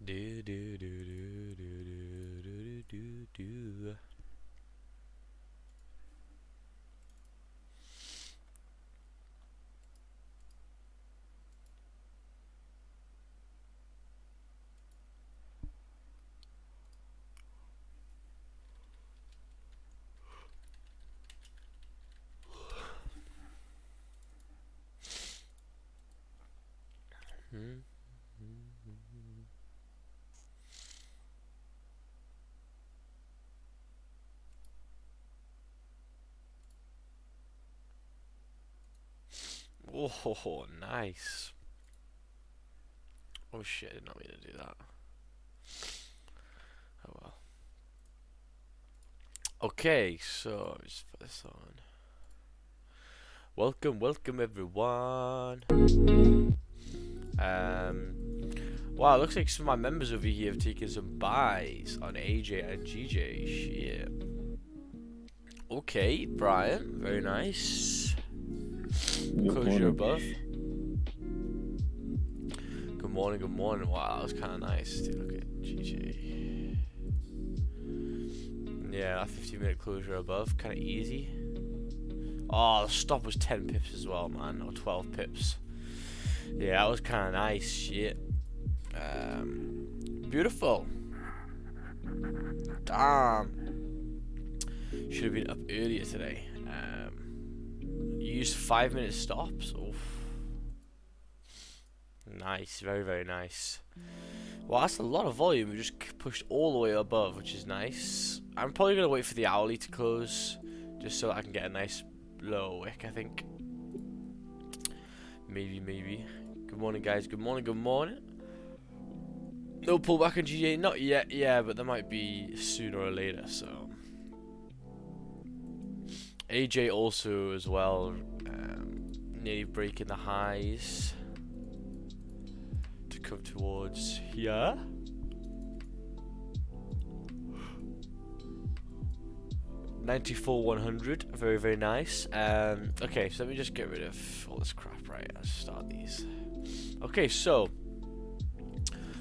Do do do do do do do do do. Hmm. Oh, nice. Oh shit, I did not mean to do that. Oh well. Okay, so just put this on. Welcome everyone. Wow, looks like some of my members over here have taken some buys on AJ and GJ. Shit. Okay, Brian, very nice. Good Closure morning. above. Good morning, good morning. Wow, that was kind of nice. Take a look at GJ. Yeah, that 15-minute closure above, kind of easy. Oh, the stop was 10 pips as well, man, or 12 pips. Yeah, that was kind of nice. Shit. Beautiful. Damn. Should have been up earlier today. Used 5-minute stops. Oof. Nice, very nice. Well, that's a lot of volume. We just pushed all the way above, which is nice. I'm probably gonna wait for the hourly to close, just so I can get a nice low wick. I think. Maybe. Good morning, guys. Good morning. No pullback on GA, not yet. Yeah, but there might be sooner or later. So. AJ also as well, nearly breaking the highs to come towards here. $94 100, very nice. Okay, so let me just get rid of all this crap. Right, let's start these. Okay, so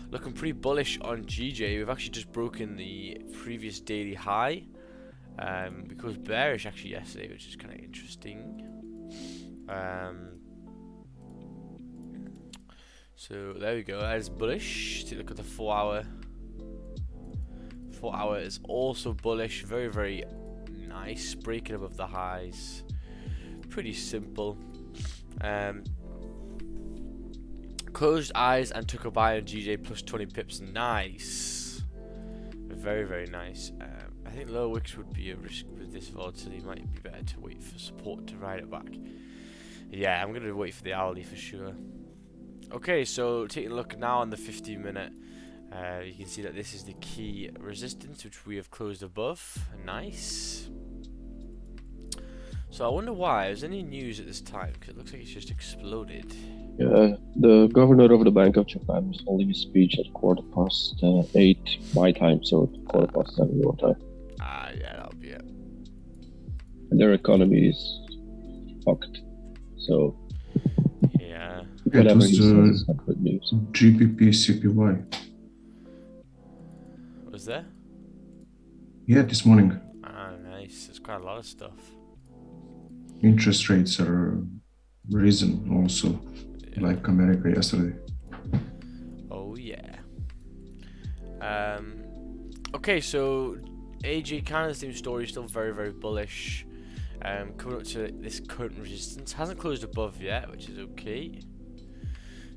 looking pretty bullish on GJ. We've actually just broken the previous daily high. Because bearish actually yesterday, which is kind of interesting. So there we go. That is bullish. Take a look at the 4-hour. 4-hour is also bullish. Very nice. Breaking above the highs. Pretty simple. Closed eyes and took a buy on GJ plus 20 pips. Nice. Very nice. I think low wicks would be a risk with this volatility. Might be better to wait for support to ride it back. Yeah, I'm gonna wait for the hourly for sure. Okay, so taking a look now on the 15-minute, you can see that this is the key resistance, which we have closed above. Nice. So I wonder why. Is there any news at this time? Because it looks like it's just exploded. Yeah, the governor of the Bank of Japan was holding a speech at 8:15 my time, so 7:15 your time. Yeah, that'll be it. And their economy is fucked. So Yeah. whatever he says is not good news. GBP CPY. Was there? Yeah, this morning. Ah, nice. There's quite a lot of stuff. Interest rates are risen also, like America yesterday. Oh yeah. Okay, so AG kind of the same story, still very bullish. Coming up to this current resistance, hasn't closed above yet, which is okay.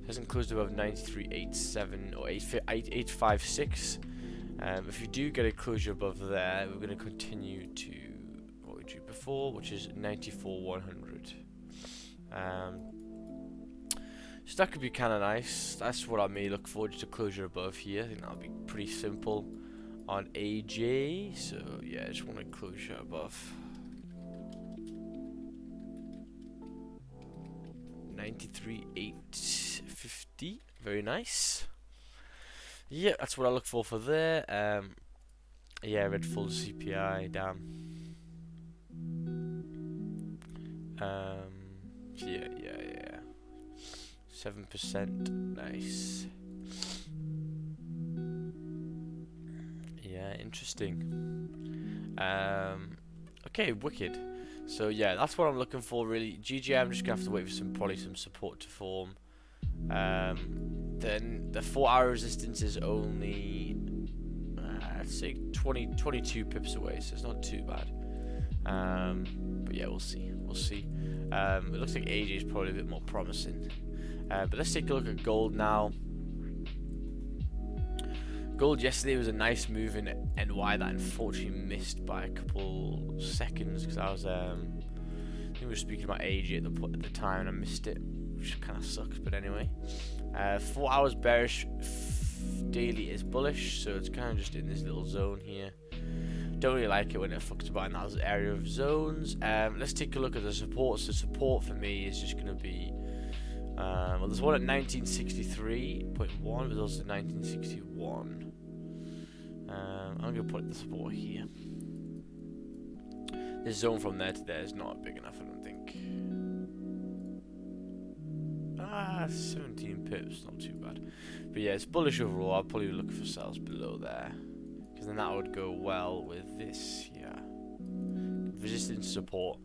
Hasn't closed above 93.87 or 856. If you do get a closure above there, we're going to continue to what we did before, which is 94 100. So that could be kind of nice. That's what I may look for, just a closure above here. I think that'll be pretty simple on AJ. So yeah, I just want a closure above 93.850. Very nice. Yeah, that's what I look for there. Yeah, red full CPI. Damn. Yeah. 7%. Nice. Interesting. Okay, wicked. So yeah, that's what I'm looking for really. GJ, I'm just gonna have to wait for probably some support to form. Then the 4-hour resistance is only let's say 22 pips away, so it's not too bad. But yeah, we'll see. It looks like AJ is probably a bit more promising. But let's take a look at gold now. Gold yesterday was a nice move in NY that unfortunately missed by a couple seconds because I was I think we were speaking about AJ at the time and I missed it, which kind of sucks. But anyway, 4 hours bearish, daily is bullish, so it's kind of just in this little zone here. Don't really like it when it fucks about in that area of zones. Let's take a look at the support. So support for me is just going to be well, there's one at 1963.1, but there's also 1961. I'm going to put the support here. This zone from there to there is not big enough, I don't think. 17 pips, not too bad. But yeah, it's bullish overall. I'll probably look for sales below there, because then that would go well with this. Yeah, resistance support,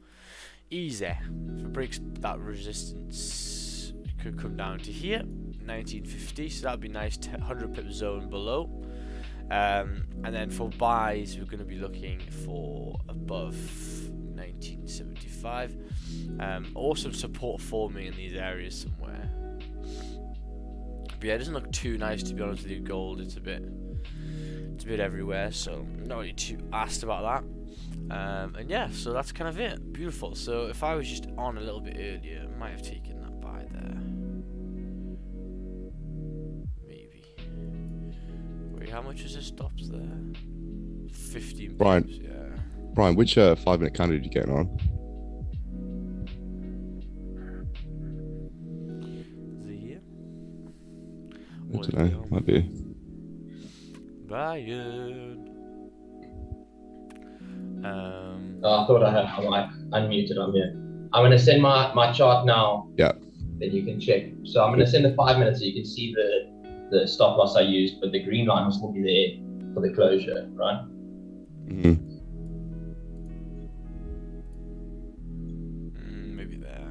easy. If it breaks that resistance, it could come down to here, 1950. So that'd be nice. 100 pip zone below. And then for buys, we're going to be looking for above 1975. Awesome support forming in these areas somewhere. But yeah, it doesn't look too nice, to be honest with you. Gold, it's a bit everywhere, so I'm not really too asked about that. And yeah, so that's kind of it. Beautiful. So if I was just on a little bit earlier, I might have taken that buy there. How much is the stops there? 15 Brian, pips, yeah. Brian, which 5-minute candle did you get on? Is it here? I don't know. Might be. Brian. I thought I had my mic unmuted on here. I'm going to send my chart now. Yeah. Then you can check. So I'm going to send the 5 minutes so you can see the stop loss I used, but the green line will still be there for the closure, right? Maybe there.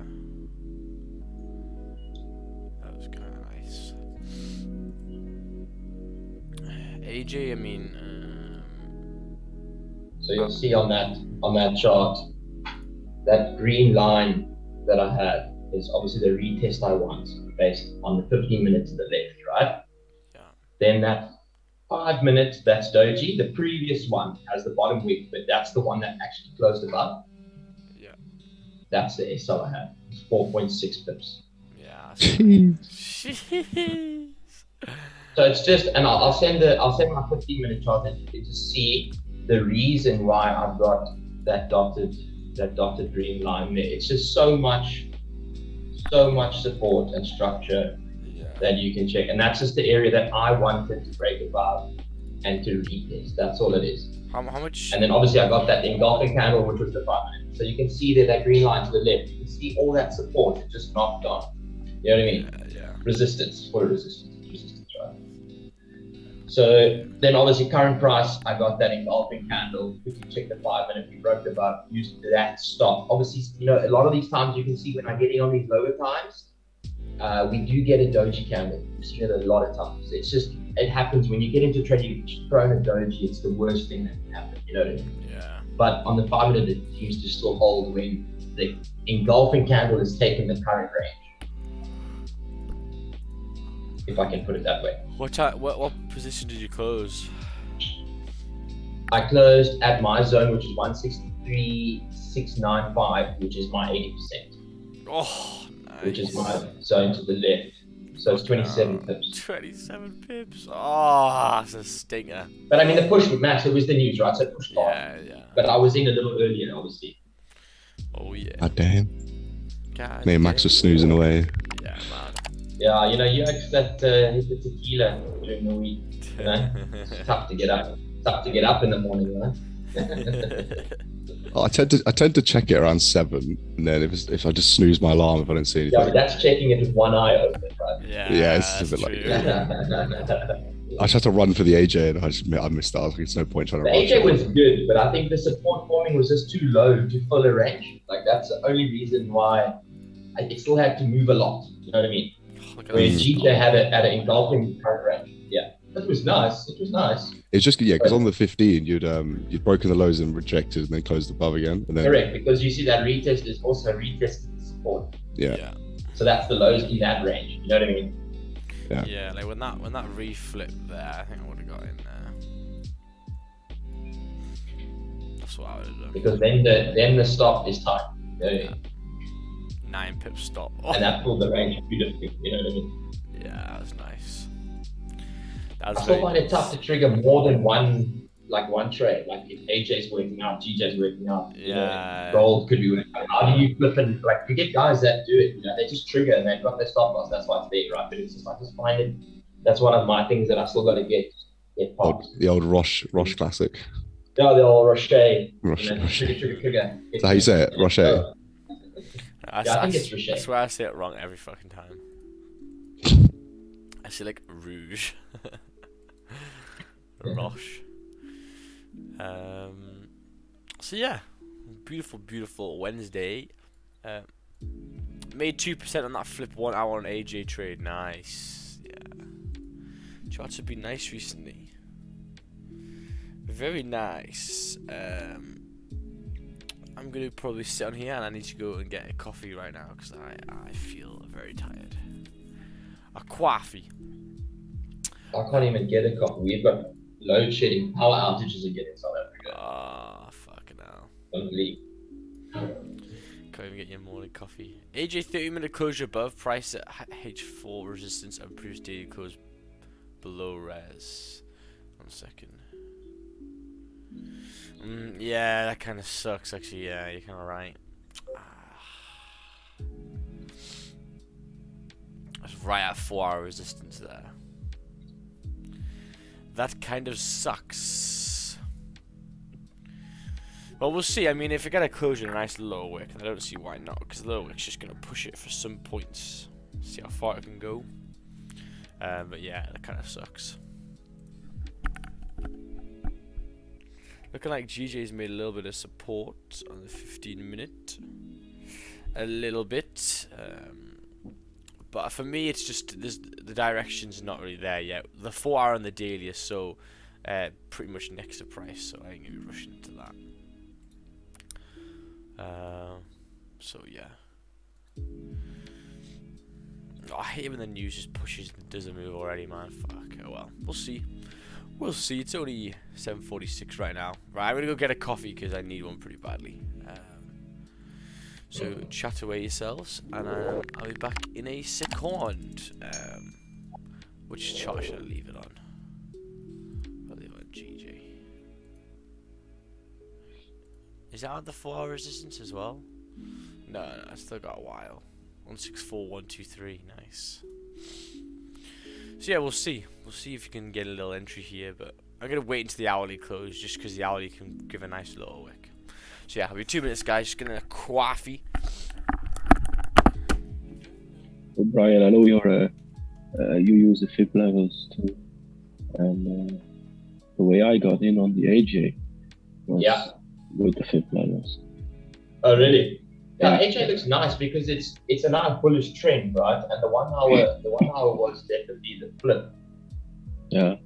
That was kind of nice. AJ, I mean. So you'll see on that chart, that green line that I had is obviously the retest I want based on the 15 minutes to the left, right? Yeah. Then that 5 minutes, that's doji. The previous one has the bottom wick, but that's the one that actually closed above. Yeah. That's the SL I had. It's 4.6 pips. Yeah. Jeez. So it's just, and I'll send my 15-minute chart and you can just see the reason why I've got that dotted green line there. It's just so much support and structure that you can check, and that's just the area that I wanted to break above and to retest. That's all it is. How much? And then obviously I got that engulfing candle, which was the 5 minutes. So you can see that green line to the left. You can see all that support. It just knocked on. You know what I mean? Yeah. Resistance, right? So then obviously current price, I got that engulfing candle. We can check the 5 minute, we broke above, used that stop. Obviously, you know, a lot of these times you can see when I'm getting on these lower times, we do get a doji candle. We've seen it a lot of times. It's just, it happens when you get into trading, you're thrown a doji, it's the worst thing that can happen, you know what I mean? Yeah. But on the 5 minute, it seems to still hold when the engulfing candle is taking the current range. If I can put it that way. What position did you close? I closed at my zone, which is 163.695, which is my 80%. Oh, nice. Which is my zone to the left. So it's 27 pips. 27 pips. Oh, that's a stinger. But I mean, the push with Max, it was the news, right? So it pushed off. Yeah. But I was in a little earlier, obviously. Oh, yeah. God damn. God Me and Max was snoozing away. Yeah, man. Yeah, you know, you actually hit the tequila during the week, you know? It's tough to get up. Tough to get up in the morning, you know? I tend to check it around 7, and then if I just snooze my alarm if I don't see anything. Yeah, but that's checking it with one eye open, right? Yeah, it's just a that's bit like true. I just had to run for the AJ and I missed that. I was like, there's no point trying to The rush AJ it. was good, but I think the support forming was just too low to fill a range. Like that's the only reason why it still had to move a lot. You know what I mean? Look at Whereas that GJ stop. had an engulfing current range. Yeah, that was nice. It was nice. It's just because on the 15 you'd broken the lows and rejected and then closed above again. And then Correct, because you see that retest is also retested support. yeah. So that's the lows in that range. You know what I mean? Yeah, like when that reflipped there, I think I would have got in there. That's what I would have done. Because then the stop is tight. You know what I mean? 9 pip stop. And that pulled the range beautifully. You know what I mean? Yeah, that was nice. I still find it tough to trigger more than one trade. Like if AJ's working out, GJ's working out, you know, gold could be working out. How do you flip and like you get guys that do it, you know, they just trigger and they've got their stop loss, that's why it's there, right? But it's just I just find it that's one of my things that I still gotta get past. The old Roche classic. Yeah, the old Roche. Roche. Trigger. Is that how you say it? Roche. I think it's Roche. I swear I say it wrong every fucking time. I say like rouge. Roche. So yeah, beautiful Wednesday. Made 2% on that flip 1 hour on AJ trade. Nice. Yeah, charts have been nice recently. Very nice. I'm gonna probably sit on here and I need to go and get a coffee right now because I feel very tired. A coffee. I can't even get a coffee. We've got load shedding, power outages again in South Africa. Ah, fucking hell. Don't believe. Can't even get your morning coffee. AJ 30-minute closure above, price at H4 resistance and previous daily close below res. 1 second. Yeah, that kind of sucks actually. Yeah, you're kind of right. That's right at 4-hour resistance there. That kind of sucks. Well, we'll see. I mean, if we get a closure, a nice lower wick, I don't see why not, because the lower wick's just going to push it for some points. See how far it can go. But yeah, that kind of sucks. Looking like GJ's made a little bit of support on the 15-minute. A little bit. But for me, it's just the direction's not really there yet. The 4-hour and the daily are so pretty much next to price, so I ain't gonna be rushing into that. So yeah. Oh, I hate when the news just pushes and doesn't move already, man. Fuck. Oh well, we'll see. We'll see. It's only 7:46 right now. Right, I'm gonna go get a coffee because I need one pretty badly. So chat away yourselves, and I'll be back in a second. Which chart should I leave it on? I'll leave it on GJ. Is that on the 4-hour resistance as well? No, I still got a while. 164, 123, nice. So yeah, we'll see. We'll see if you can get a little entry here, but I'm gonna wait until the hourly close just because the hourly can give a nice little wick. So yeah, I'll be 2 minutes, guys. Just getting a coffee. So Brian, I know you use the FIB levels too, and the way I got in on the AJ was with the FIB levels. Oh really? Yeah, AJ looks nice because it's a nice bullish trend, right? And the 1 hour was definitely the flip. Yeah.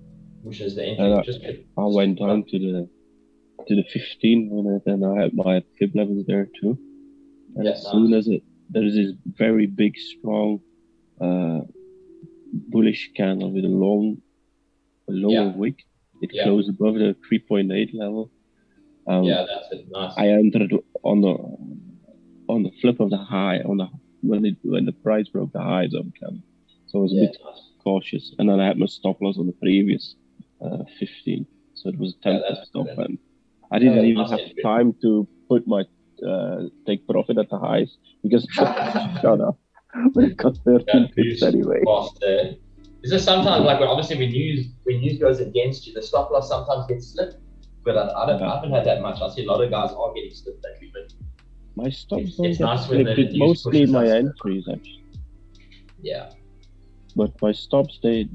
Which is the entry. I went down to the 15 minute and I had my FIB levels there too. And as soon as there is this very big, strong, bullish candle with a lower wick, it closed above the 3.8 level. That's it. Nice. I entered on the flip of the high when the price broke the highs of the candle, so I was a bit cautious. And then I had my stop loss on the previous 15, so it was a 10% stop, and I didn't even have time to put my take profit at the highs because it shut up. But it got 13 pips anyway. Is this sometimes like obviously when news goes against you, the stop loss sometimes gets slipped, but I haven't had that much. I see a lot of guys are getting slipped lately, but my stops it's nice when it's mostly my entries actually. Yeah. but my stop stayed.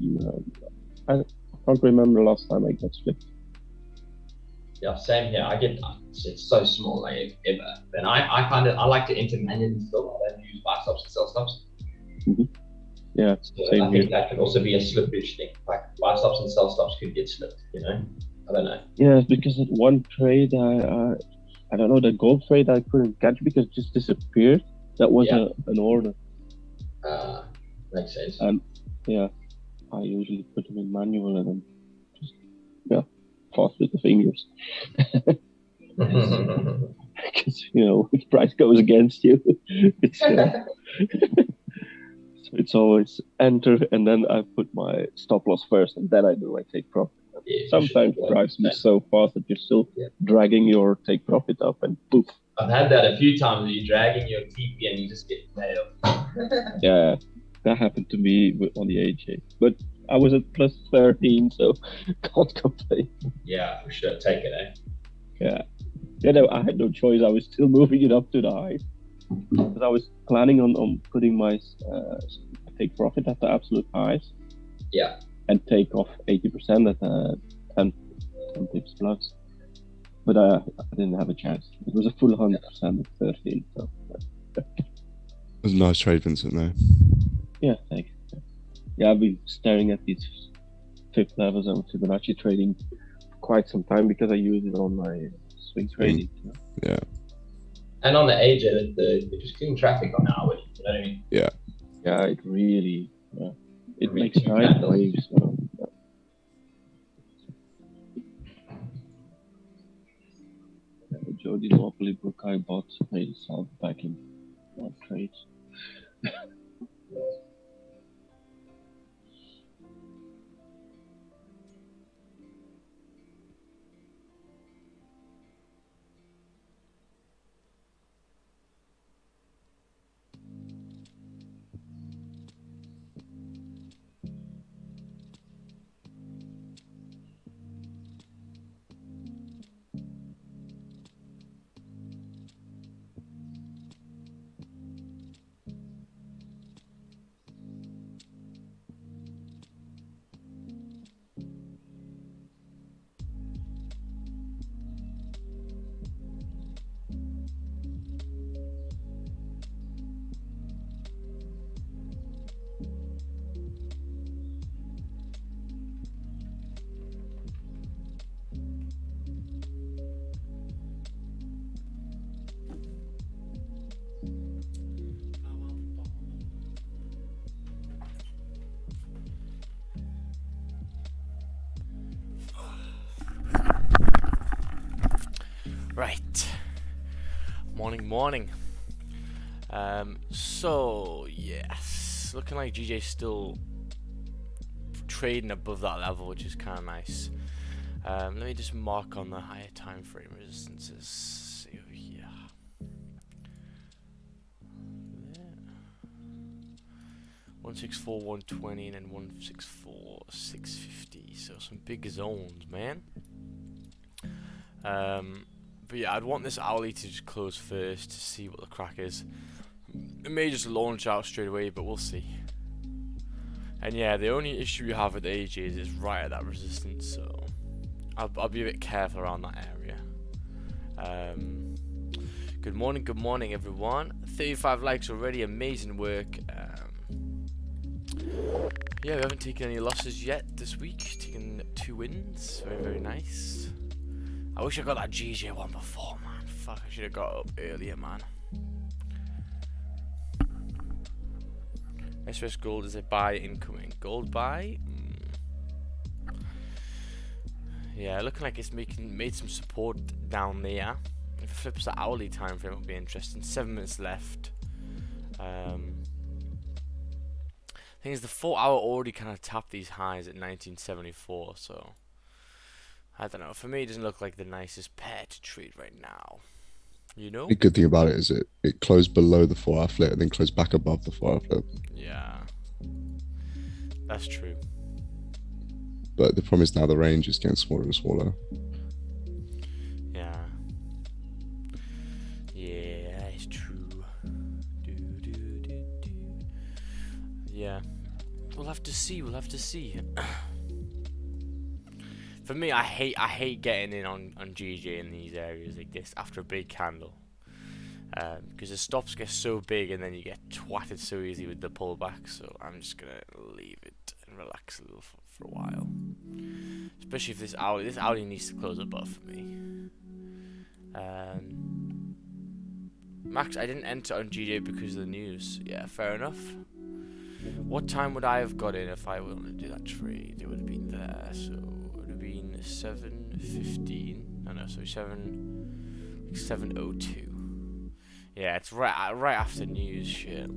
I can't remember the last time I got slipped. Yeah, same here. It's so small, like ever. And I like to enter manually still. I don't use buy stops and sell stops. Yeah, So same I here. think that could also be a slippage thing. Like buy stops and sell stops could get slipped. I don't know. Yeah, because at one trade, I don't know, the gold trade I couldn't catch because it just disappeared. That was an order. Makes sense. And yeah, I usually put them in manual and then just fast with the fingers. Because if price goes against you, it's so it's always enter and then I put my stop loss first and then I take profit. Yeah, Sometimes price moves so fast that you're still dragging your take profit up and poof. I've had that a few times where you're dragging your TP and you just get nailed. Yeah, that happened to me on the AJ. But I was at plus 13, so can't complain. Yeah, for sure. Take it, eh? Yeah. No, I had no choice. I was still moving it up to the high. Because I was planning on putting my take profit at the absolute highs. Yeah. And take off 80% at 10 pips plus. But I didn't have a chance. It was a full 100% at 13. So. It was a nice trade, Vincent, though. Yeah, thanks. Yeah, I've been staring at these fifth levels and Fibonacci trading for quite some time because I use it on my swing trading. Yeah. And on the AJ, it was clean traffic on hourly. You know what I mean? Yeah. Yeah, it really it makes nice waves. Jody Monopoly book I bought made itself back in one trade. Right. Morning. So yes, looking like GJ's still trading above that level, which is kind of nice. Let me just mark on the higher time frame resistances. See over here. There. 164, 120, and then 164, 650. So some big zones, man. But yeah, I'd want this hourly to just close first to see what the crack is. It may just launch out straight away, but we'll see. And yeah, the only issue you have with the AJs is right at that resistance, so I'll be a bit careful around that area. Good morning everyone. 35 likes already, amazing work. Yeah, we haven't taken any losses yet this week. Taken 2 wins, very nice. I wish I got that GJ one before, man. Fuck, I should have got up earlier, man. SOS Gold is a buy incoming. Gold buy? Yeah, looking like it's made some support down there. If it flips the hourly time frame, it'll be interesting. 7 minutes left. Thing is, the 4 hour already kind of tapped these highs at 1974, so I don't know. For me, it doesn't look like the nicest pair to trade right now. You know? The good thing about it is it closed below the 4 hour flip and then closed back above the 4 hour flip. Yeah. That's true. But the problem is now the range is getting smaller and smaller. Yeah. Yeah, it's true. Yeah. We'll to see. We'll have to see. For me, I hate getting in on GJ in these areas like this after a big candle, because the stops get so big and then you get twatted so easy with the pullback. So I'm just gonna leave it and relax a little for a while. Especially if this hourly needs to close above for me. Max, I didn't enter on GJ because of the news. Yeah, fair enough. What time would I have got in if I wanted to do that trade? It would have been there, so it would have been 7:15. No, sorry, 7:02. Yeah, it's right after news shit.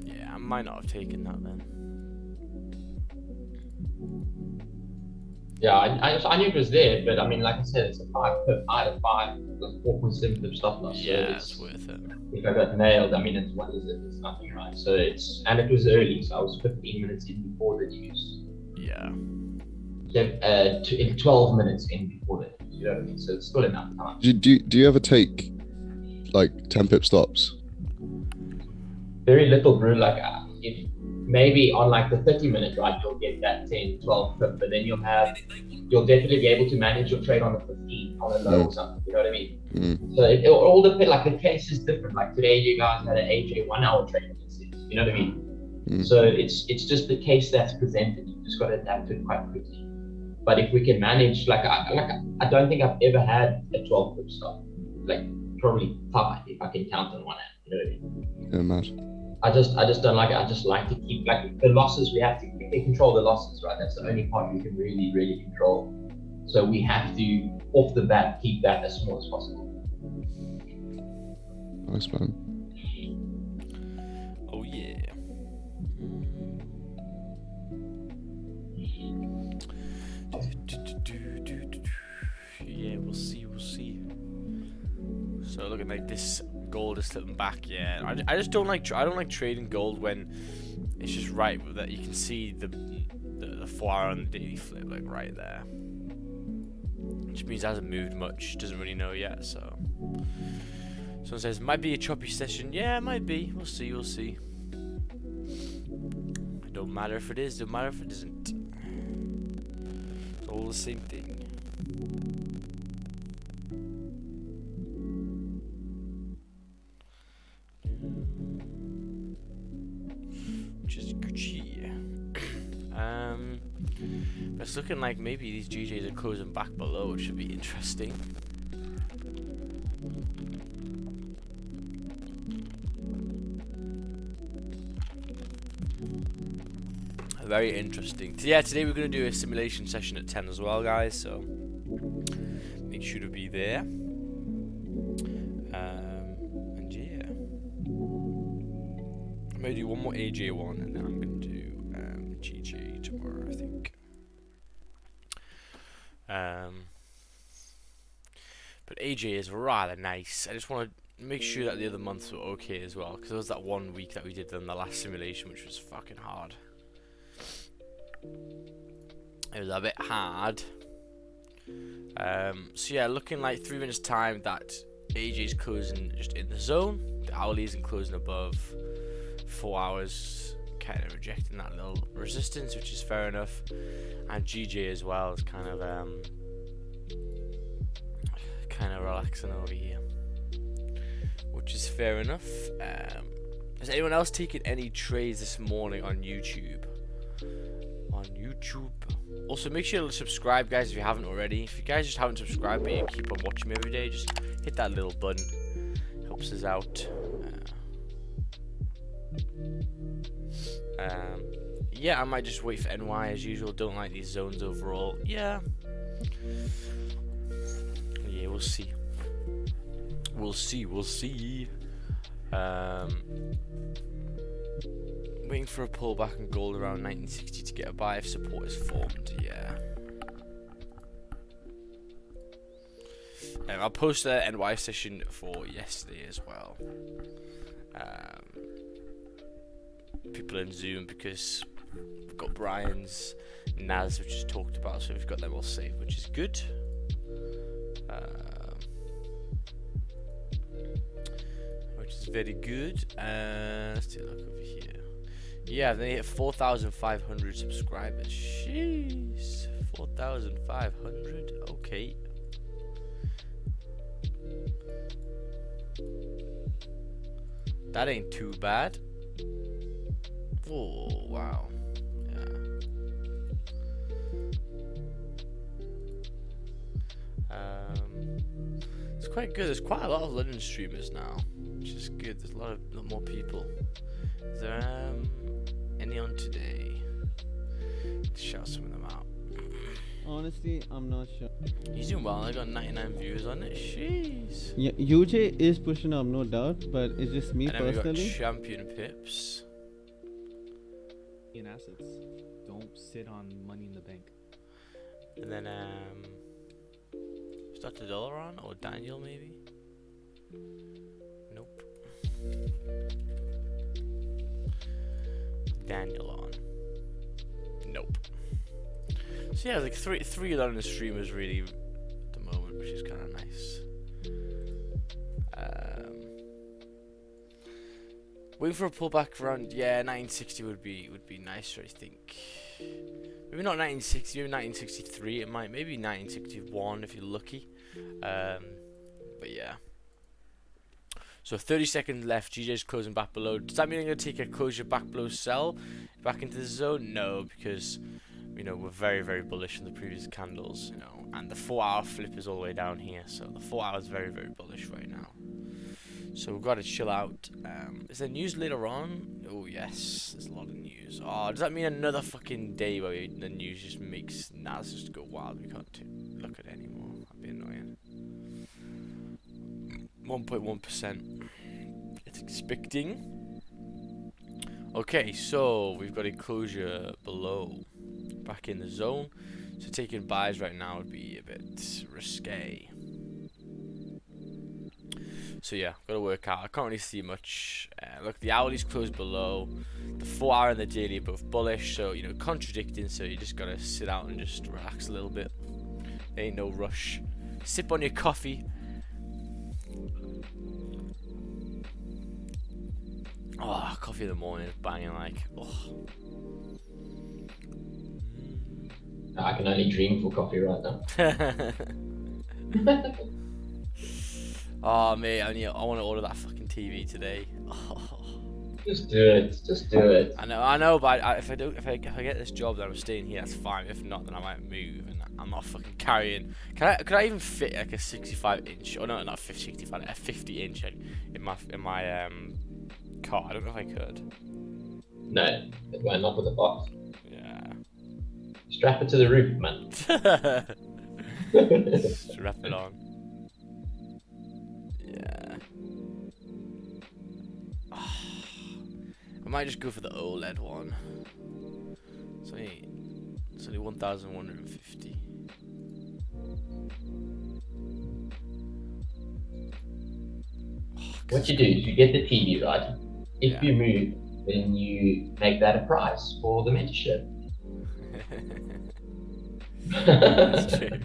Yeah, I might not have taken that then. Yeah, I knew it was there, but I mean, like I said, it's a 5 pip out of 5, like 4.7 pip stop loss. Yeah, so it's worth it. If I got nailed, I mean, what is it? It's nothing, right? So and it was early, so I was 15 minutes in before the news. Yeah. 12 minutes in before the news, you know what I mean? So it's still enough time. Do you ever take like 10 pip stops? Very little, bro. Like, if maybe on like the 30-minute, right, you'll get that 10, 12 pip, but then you'll definitely be able to manage your trade on the 15 on a low or something, you know what I mean? So it all depends. Like, the case is different. Like today, you guys had an AJ 1 hour trade, you know what I mean? So it's just the case that's presented. You just got to adapt to it quite quickly. But if we can manage, I don't think I've ever had a 12 pip stop. Like probably 5 if I can count on one hand, you know what I mean? Yeah, mad. I just don't like it. I just like to keep, like, the losses, we have to control the losses, right? That's the only part we can really, really control. So we have to, off the bat, keep that as small as possible. Nice, man. Oh yeah. Yeah, we'll see. So looking like this gold is slipping back. Yeah, I just don't like trading gold when it's just right that you can see the 4 hour on the daily flip, like right there, which means it hasn't moved much. Doesn't really know yet. So someone says might be a choppy session. Yeah, it might be. We'll see. It don't matter if it is. Don't matter if it isn't. It's all the same thing. Which is Gucci. But it's looking like maybe these GJs are closing back below, which should be interesting. Very interesting. Yeah, today we're going to do a simulation session at 10 as well, guys, so make sure to be there. And yeah, I'm going to do one more AJ one, and then I'm going to do GJ tomorrow, I think. But AJ is rather nice. I just want to make sure that the other months were okay as well, because there was that 1 week that we did in the last simulation, which was fucking hard. It was a bit hard. So yeah, looking like 3 minutes time that AJ's closing just in the zone. The hourly isn't closing above 4 hours, kind of rejecting that little resistance, which is fair enough. And GJ as well is kind of relaxing over here, which is fair enough. Has anyone else taken any trades this morning on YouTube? Also, make sure to subscribe, guys, if you haven't already. If you guys just haven't subscribed but you keep on watching me every day, just hit that little button. Helps us out. Yeah, I might just wait for NY as usual. Don't like these zones overall. Yeah, we'll see. Waiting for a pullback in gold around 1960 to get a buy if support is formed. Yeah. I'll post the NY session for yesterday as well. People in Zoom, because we've got Brian's, Naz, which is talked about, so we've got them all saved, which is good. Which is very good. Let's take a look over here. Yeah, they hit 4,500 subscribers. Jeez, 4,500. Okay. That ain't too bad. Oh wow. Yeah. It's quite good. There's quite a lot of London streamers now, which is good. There's a lot more people. Is there any on today? Let's shout some of them out. Honestly, I'm not sure. He's doing well. I got 99 viewers on it. Jeez. Yeah, UJ is pushing up, no doubt, but it's just me And then we got personally. Champion Pips. In assets. Don't sit on money in the bank. And then is that the dollar on or Daniel maybe? Nope. Daniel on. Nope. So yeah, like three London streamers really at the moment, which is kind of nice. Waiting for a pullback around, yeah, 1960 would be nicer, I think. Maybe not 1960, maybe 1963. It might, maybe 1961 if you're lucky. But yeah. So 30 seconds left. GJ's closing back below. Does that mean I'm gonna take a closure back below sell back into the zone? No, because you know we're very, very bullish in the previous candles. You know, and the 4-hour flip is all the way down here. So the 4 hour is very, very bullish right now. So we've got to chill out. Is there news later on? Oh yes, there's a lot of news. Oh, does that mean another fucking day where the news just makes let's just go wild? We can't look at it anymore. That'd be annoying. 1.1%. It's expecting. Okay, so we've got a closure below, back in the zone. So taking buys right now would be a bit risque. So yeah, got to work out. I can't really see much. Look, the hourly's closed below. The 4 hour and the daily are both bullish, so you know, contradicting. So you just gotta sit out and just relax a little bit. There ain't no rush. Sip on your coffee. Oh, coffee in the morning is banging like. Oh. I can only dream for coffee right now. Oh mate, I want to order that fucking TV today. Oh. Just do it. Just do it. I know, but if I get this job, then I'm staying here. That's fine. If not, then I might move, and I'm not fucking carrying. Could I even fit like a 65 inch? Or no, not 65, a 50 inch in my car? I don't know if I could. No, it won't, not with the box. Yeah. Strap it to the roof, man. Strap it on. Yeah. I might just go for the OLED one. It's only 1,150. What you do is you get the TV, right? If Yeah. you move, then you make that a price for the mentorship. That's true.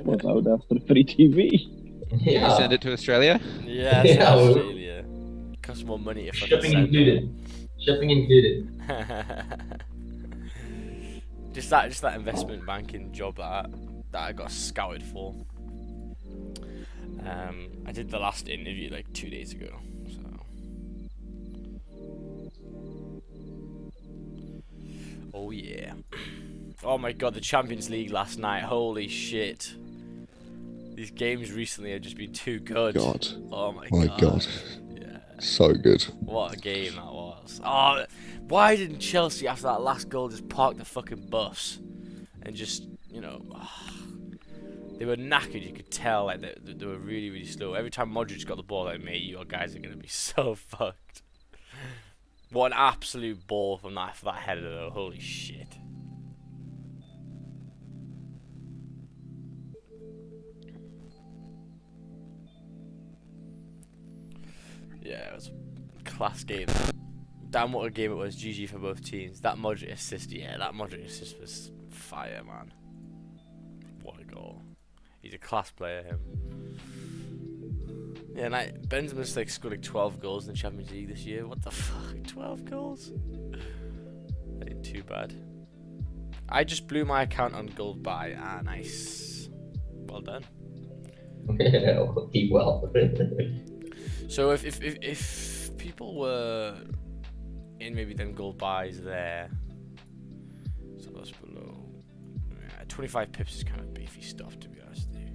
Was out after free TV. Yeah. Send it to Australia? Yeah, Yeah, well- Australia. Costs more money if I Shipping can included. Shipping included. just that investment banking job that I got scouted for. I did the last interview like 2 days ago. So. Oh yeah. Oh my god, the Champions League last night. Holy shit. These games recently have just been too good. God. Oh my My God. Yeah. So good. What a game that was. Oh, why didn't Chelsea after that last goal just park the fucking bus and just, you know, they were knackered. You could tell like they were really, really slow. Every time Modric got the ball, like, mate, you guys are gonna be so fucked. What an absolute ball from that header though. Holy shit. Yeah, it was a class game. Damn, what a game it was. GG for both teams. That Modric assist, yeah, that Modric assist was fire, man. What a goal. He's a class player, him. Yeah, like Benzema's like scored like 12 goals in the Champions League this year. What the fuck? 12 goals? That ain't too bad. I just blew my account on gold buy. Ah, nice. Well done. Keep well. So if people were in maybe them gold buys there, so that's below. 25 pips is kind of beefy stuff, to be honest with you.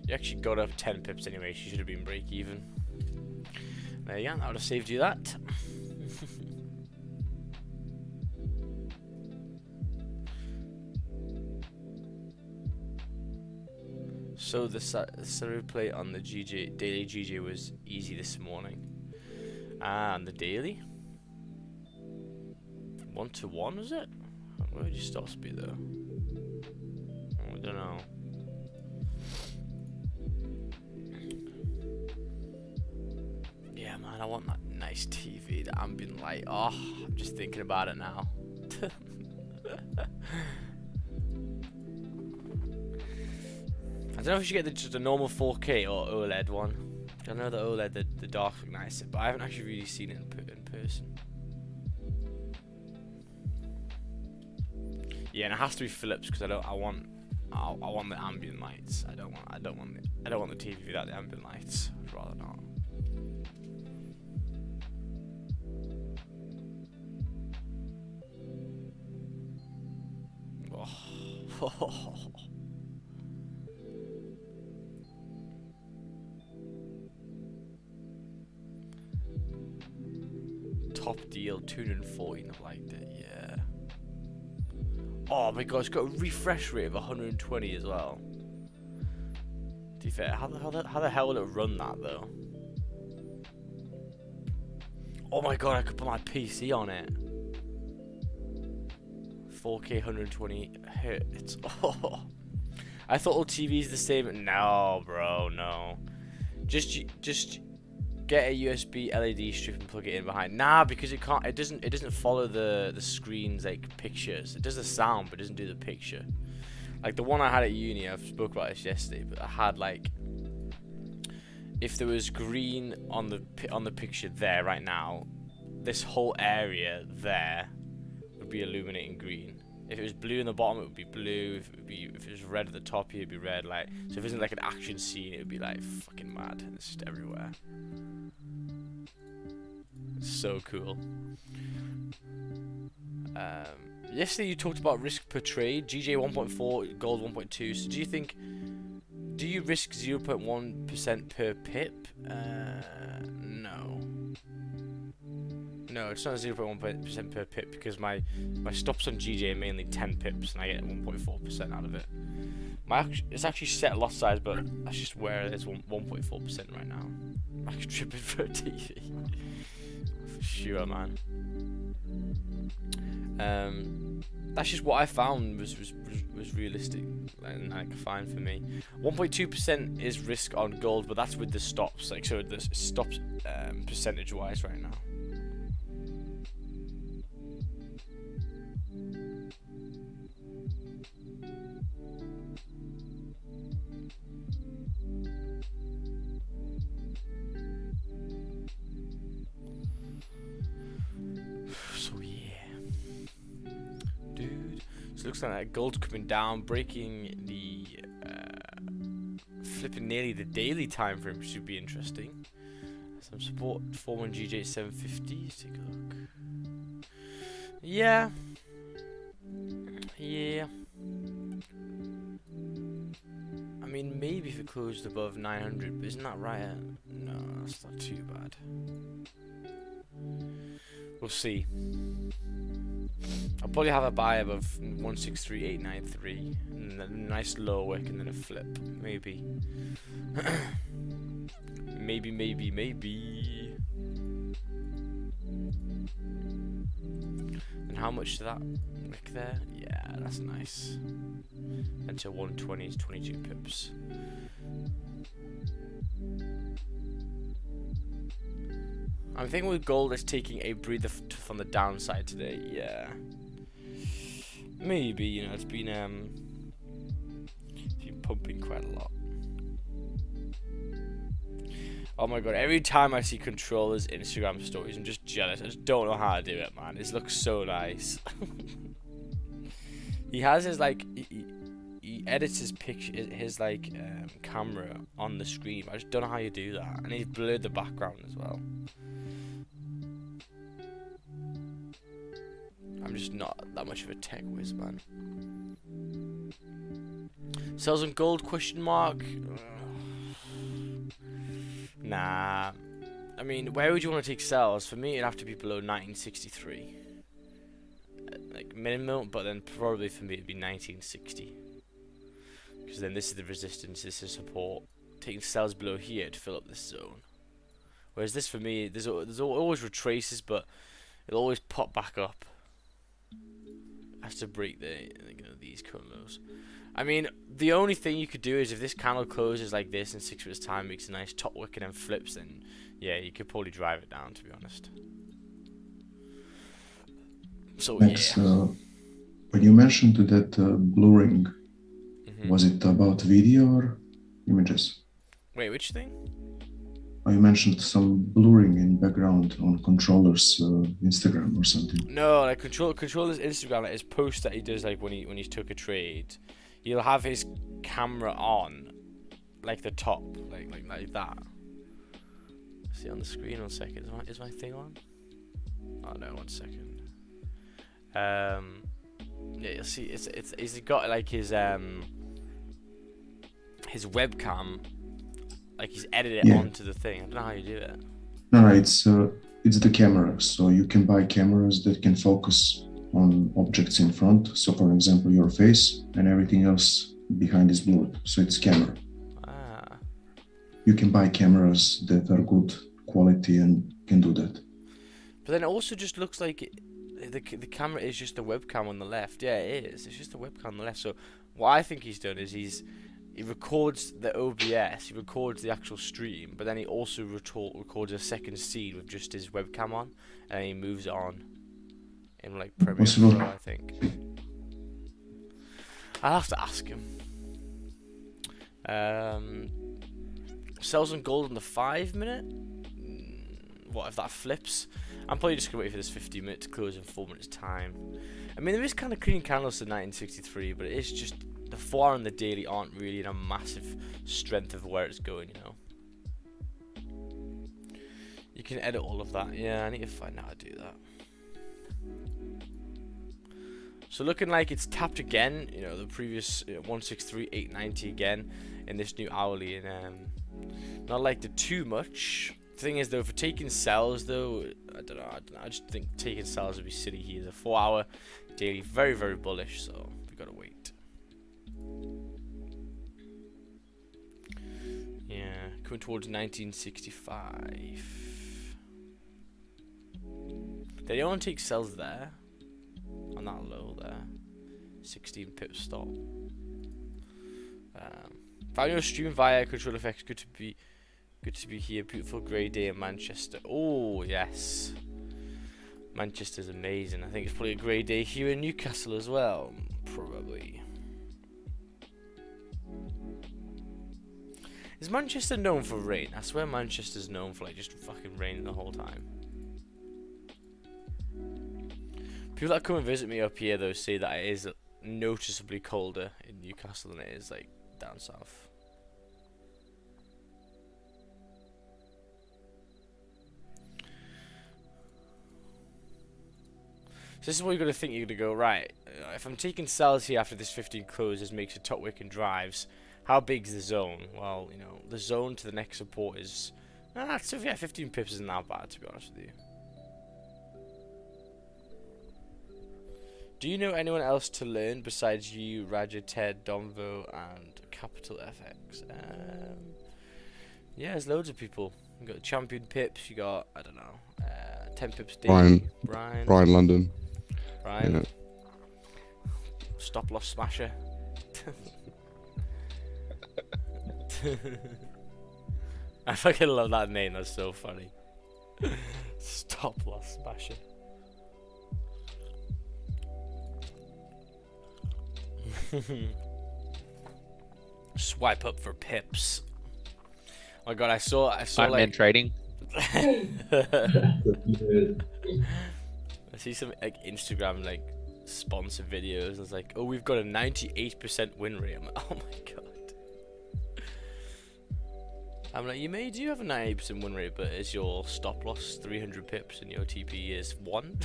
You actually got up 10 pips anyway. She should have been break even. There you go. That would have saved you that. So the salary play on the daily GJ was easy this morning. And the daily? 1-to-1 was it? Where would your stops be though? I don't know. Yeah, man, I want that nice TV, the ambient light. Oh, I'm just thinking about it now. I don't know if you should get just a normal 4K or OLED one. I know the OLED, the dark look nicer, but I haven't actually really seen it in person. Yeah, and it has to be Philips because I want the ambient lights. I don't want the TV without the ambient lights. I'd rather not. Oh. Top deal, 214. I liked it. Yeah. Oh my god, it's got a refresh rate of 120 as well. To be fair, how the hell would it run that though? Oh my god, I could put my PC on it. 4K 120 hertz. Oh. I thought all TVs the same. No, bro, no. Just get a USB LED strip and plug it in behind. Nah, because it doesn't follow the screen's like pictures. It does the sound but it doesn't do the picture. Like the one I had at uni, I've spoke about this yesterday, but I had like, if there was green on the picture there right now, this whole area there would be illuminating green. If it was blue in the bottom, it would be blue. If it was red at the top, it'd be red. Like, so if it isn't like an action scene, it would be like fucking mad. It's just everywhere. It's so cool. Yesterday you talked about risk per trade. GJ 1.4, gold 1.2. So do you risk 0.1% per pip? No. No, it's not 0.1% per pip because my stops on GJ are mainly 10 pips and I get 1.4% out of it. It's actually set lot size, but that's just where it is 1.4% right now. Max tripping for a TV. For sure, man. That's just what I found was realistic and like fine for me. 1.2% is risk on gold, but that's with the stops. Like, so the stops percentage wise right now. So yeah, dude. So it looks like gold's coming down, breaking the flipping nearly the daily time frame, which should be interesting. Some support forming GJ 750. Let's take a look. Yeah. I mean, maybe if it closed above 900, but isn't that right? No, that's not too bad. We'll see. I'll probably have a buy above 163893, and then a nice low wick, and then a flip, maybe. maybe. And how much to that wick there? Yeah, that's nice. Until 120 is 22 pips. I'm thinking with gold it's taking a breather from the downside today. Yeah, maybe, you know, it's been pumping quite a lot. Oh my god, every time I see controllers Instagram stories, I'm just jealous. I just don't know how to do it, man. It looks so nice. He has his like he edits his picture, his like camera on the screen. I just don't know how you do that, and he's blurred the background as well. I'm just not that much of a tech whiz, man. Sells on gold ? Nah. I mean, where would you want to take sells? For me, it'd have to be below 1963. Like minimum, but then probably for me it'd be 1960. Because then this is the resistance, this is support. Taking sells below here to fill up this zone. Whereas this for me, there's always retraces, but it'll always pop back up. Has to break these current lows. I mean, the only thing you could do is if this candle closes like this in 6 minutes time, makes a nice top wick and then flips, then yeah, you could probably drive it down, to be honest. So Max, yeah. when you mentioned that blurring, Was it about video or images? Wait, which thing? You mentioned some blurring in background on controllers Instagram or something. No, like controller's Instagram, like his post that he does, like when he took a trade, he'll have his camera on, like the top, like that. See on the screen, 1 second. Is my thing on? Oh no, 1 second. Yeah, you'll see. He's got like his webcam, like he's edited it onto the thing. I don't know how you do it. No, it's the camera. So you can buy cameras that can focus on objects in front. So for example, your face and everything else behind is blurred. So it's camera. Ah. You can buy cameras that are good quality and can do that. But then it also just looks like the camera is just a webcam on the left. Yeah, it is. It's just a webcam on the left. So what I think he's done is he records the OBS, he records the actual stream, but then he also records a second scene with just his webcam on, and he moves it on in like Premiere Pro, I think. I'll have to ask him. Sells on gold on the 5 minute. What if that flips? I'm probably just gonna wait for this 50-minute to close in 4 minutes time. I mean, there is kind of clean candles to 1963, but it is just the 4 hour and the daily aren't really in a massive strength of where it's going, you know. You can edit all of that. Yeah, I need to find out how to do that. So looking like it's tapped again, you know, the previous 163,890 again in this new hourly, and not liked it too much. Thing is though, for taking sells though, I don't know, I just think taking sells would be silly here. The 4 hour daily very, very bullish, so we gotta wait. Yeah, coming towards 1965. They don't take sells there on that low there. 16 pip stop. Found your stream via Control Effects. Good to be here. Beautiful grey day in Manchester. Oh yes, Manchester's amazing. I think it's probably a grey day here in Newcastle as well. Probably. Is Manchester known for rain? I swear Manchester's known for like just fucking raining the whole time. People that come and visit me up here though say that it is noticeably colder in Newcastle than it is like down south. So this is what you're going to think. You're going to go, right, if I'm taking sells here after this 15 closes, makes a top wick and drives, how big is the zone? Well, you know, the zone to the next support is, so yeah, 15 pips isn't that bad, to be honest with you. Do you know anyone else to learn besides you, Raja, Ted, Domvo, and Capital FX? Yeah, there's loads of people. You got Champion Pips, you got, I don't know, 10 pips daily. Brian London. Brian. Yeah. Stop loss smasher. I fucking love that name, that's so funny. Stop loss smasher. Swipe up for pips. my god, I saw Iron Man like trading. I see some like Instagram like sponsor videos and it's like, oh, we've got a 98% win rate. I'm like, oh my god. I'm like, you do have a 98% win rate, but is your stop loss 300 pips and your TP is 1?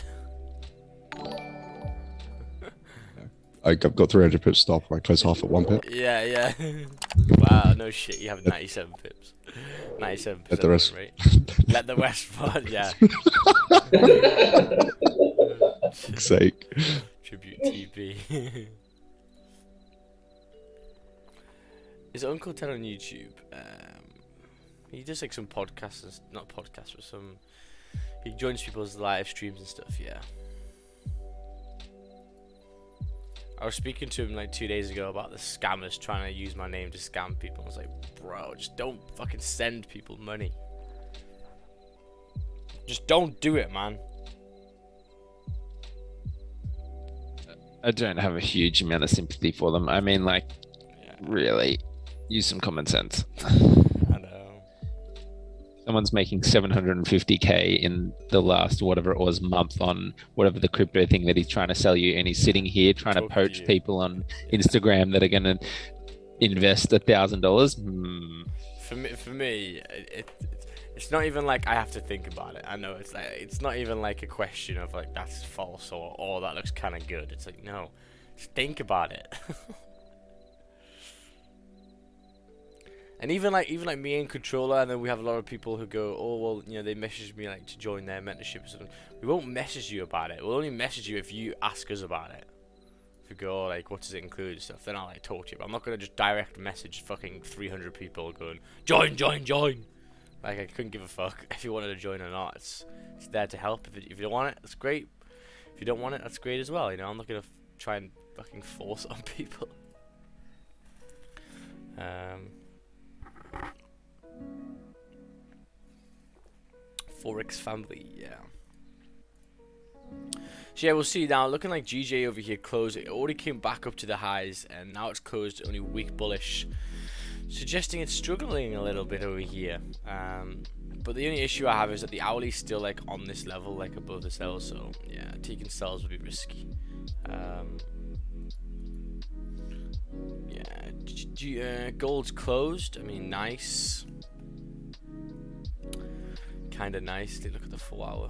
I've got 300 pips stop. I close half at 1 pip. Yeah. Wow, no shit, you have 97 pips. 97% Let the rest. win rate. Let the rest run, yeah. Fuck's sake. Tribute TP. Is Uncle Ted on YouTube? He does like some podcasts, not podcasts, but he joins people's live streams and stuff, yeah. I was speaking to him like 2 days ago about the scammers trying to use my name to scam people. I was like, bro, just don't fucking send people money. Just don't do it, man. I don't have a huge amount of sympathy for them. I mean, like, really, use some common sense. I know. Someone's making 750k in the last whatever it was month on whatever the crypto thing that he's trying to sell you, and he's sitting here trying to poach people on Instagram that are going to invest $1,000. For me, it's not even like I have to think about it. I know it's not even like a question of like that's false or that looks kind of good. It's like, no, just think about it. And even like me and Controller, and then we have a lot of people who go, oh well, you know, they message me like to join their mentorship or something. We won't message you about it. We'll only message you if you ask us about it. If you go, oh, like, what does it include and stuff, then I'll like talk to you. But I'm not gonna just direct message fucking 300 people going, join. Like, I couldn't give a fuck if you wanted to join or not. It's there to help. If you don't want it, that's great. If you don't want it, that's great as well. You know, I'm not gonna try and fucking force it on people. FOREX family, yeah. So yeah, we'll see now. Looking like GJ over here closed. It already came back up to the highs, and now it's closed only weak bullish, suggesting it's struggling a little bit over here. But the only issue I have is that the hourly's still like on this level, like above this level. So yeah, taking sells would be risky. Yeah, gold's closed. I mean, nice. Kind of nicely. Look at the 4 hour.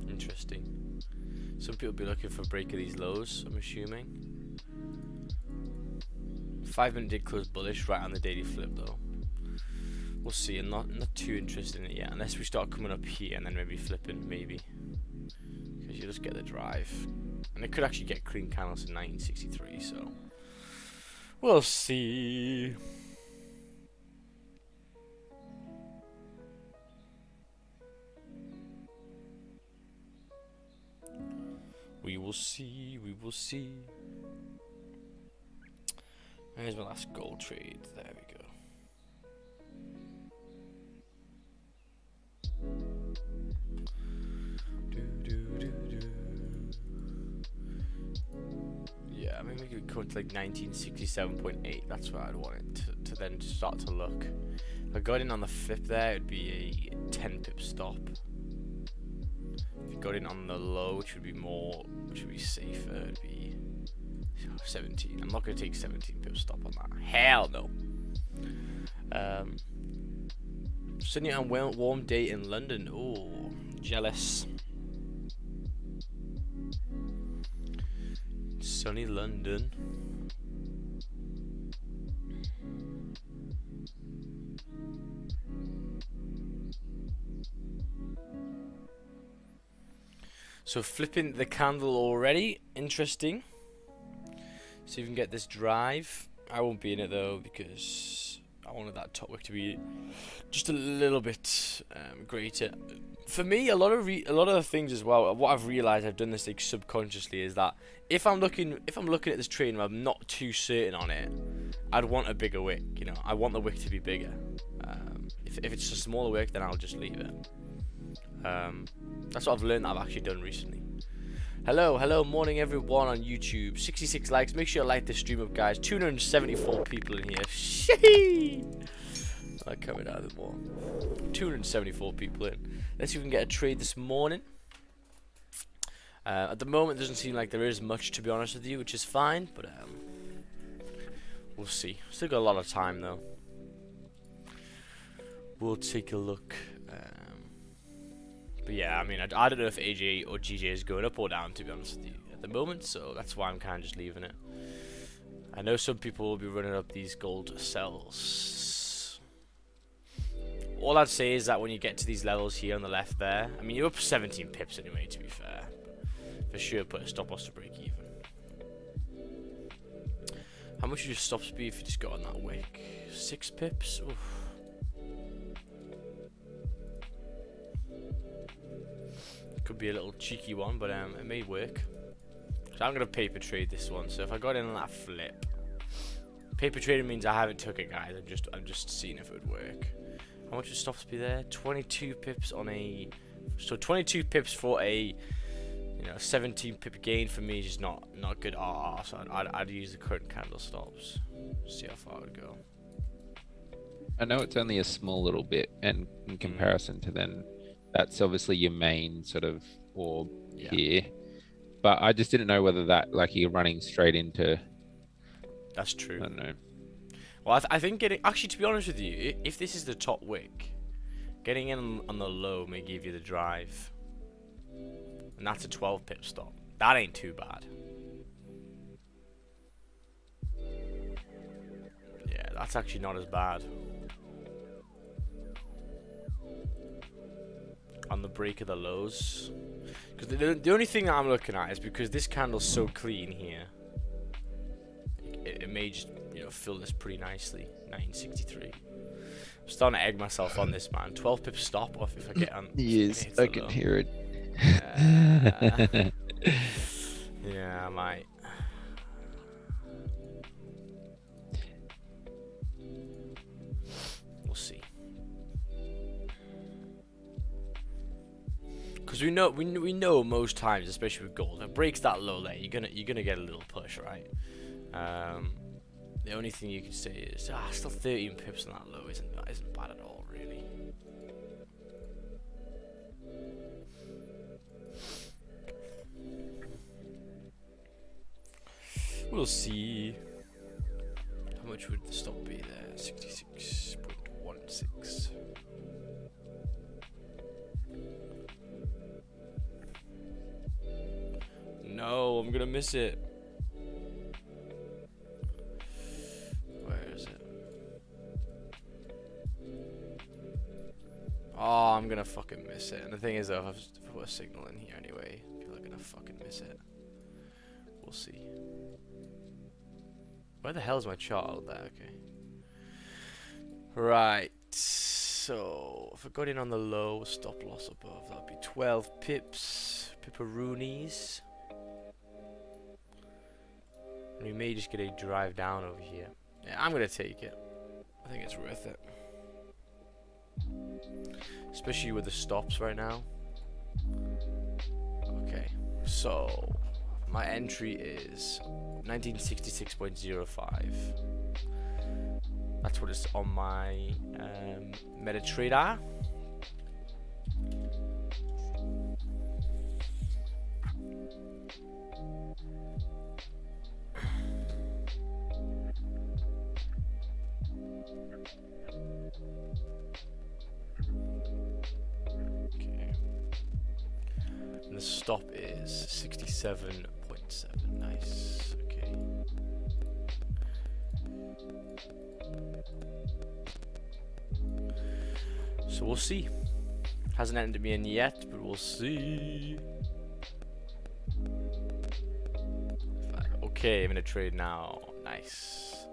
Interesting. Some people be looking for a break of these lows, I'm assuming. 5 minute did close bullish right on the daily flip though. We'll see. I'm not too interested in it yet, unless we start coming up here and then maybe flipping, maybe. Because you just get the drive. And it could actually get clean candles in 1963, so we'll see. We will see. Here's my last gold trade. There we go. Yeah, I mean we could go to like 1967.8. That's where I'd want it to then start to look. If I got in on the flip there, it'd be a 10 pip stop. If you got in on the low, which would be safer, it'd be 17. I'm not gonna take 17 pip stop on that. Hell no. Sunny and warm day in London. Oh, jealous. Sunny London. So flipping the candle already. Interesting. See if we can get this drive. I won't be in it though because I wanted that top wick to be just a little bit greater. For me, a lot of the things as well. What I've realized, I've done this like subconsciously, is that if I'm looking at this trade and I'm not too certain on it, I'd want a bigger wick. You know, I want the wick to be bigger. If it's a smaller wick, then I'll just leave it. That's what I've learned that I've actually done recently. Hello, morning everyone on YouTube. 66 likes. Make sure you like the stream up, guys. 274 people in here. Shee! I coming out of the more. 274 people in. Let's see if we can get a trade this morning. At the moment, it doesn't seem like there is much, to be honest with you, which is fine. But we'll see. Still got a lot of time though. We'll take a look. But yeah, I mean, I don't know if AJ or GJ is going up or down, to be honest with you, at the moment, so that's why I'm kind of just leaving it. I know some people will be running up these gold cells. All I'd say is that when you get to these levels here on the left there, I mean, you're up 17 pips anyway, to be fair. But for sure, put a stop loss to break even. How much would your stops be if you just got on that wick? 6 pips? Oof. Could be a little cheeky one, but it may work. So I'm gonna paper trade this one. So if I got in on that flip, paper trading means I haven't took it, guys. I'm just seeing if it would work. How much would stops be there? 22 pips on a. So 22 pips for a, 17 pip gain for me is just not good. So I'd use the current candle stops. See how far it would go. I know it's only a small little bit, and in comparison to then. That's obviously your main sort of orb here, but I just didn't know whether that, like, you're running straight into. That's true. I don't know. Well, I think actually, to be honest with you, if this is the top wick, getting in on the low may give you the drive, and that's a 12 pip stop. That ain't too bad. Yeah, that's actually not as bad. On the break of the lows, because the only thing that I'm looking at is because this candle's so clean here, it may just fill this pretty nicely. 963. I'm starting to egg myself on this, man. 12 pip stop off if I get on. Yes, I can hear it. Yeah, I might. We'll see. Because we know most times, especially with gold, if it breaks that low there, you're gonna get a little push, right? The only thing you can say is still 13 pips on that low isn't bad at all, really. We'll see. How much would the stop be there? 66.16. No, I'm gonna miss it. Where is it? Oh, I'm gonna fucking miss it. And the thing is, though, if I put a signal in here anyway, people are gonna fucking miss it. We'll see. Where the hell is my chart? Oh, there, okay. Right. So, if I got in on the low, stop loss above, that'd be 12 pips. Pipperoonies. We may just get a drive down over here. Yeah, I'm gonna take it. I think it's worth it. Especially with the stops right now. Okay, so my entry is 1966.05. That's what it's on my MetaTrader. The stop is 67.7. Nice. Okay. So we'll see. Hasn't ended me in yet, but we'll see. Okay, I'm in a trade now. Nice.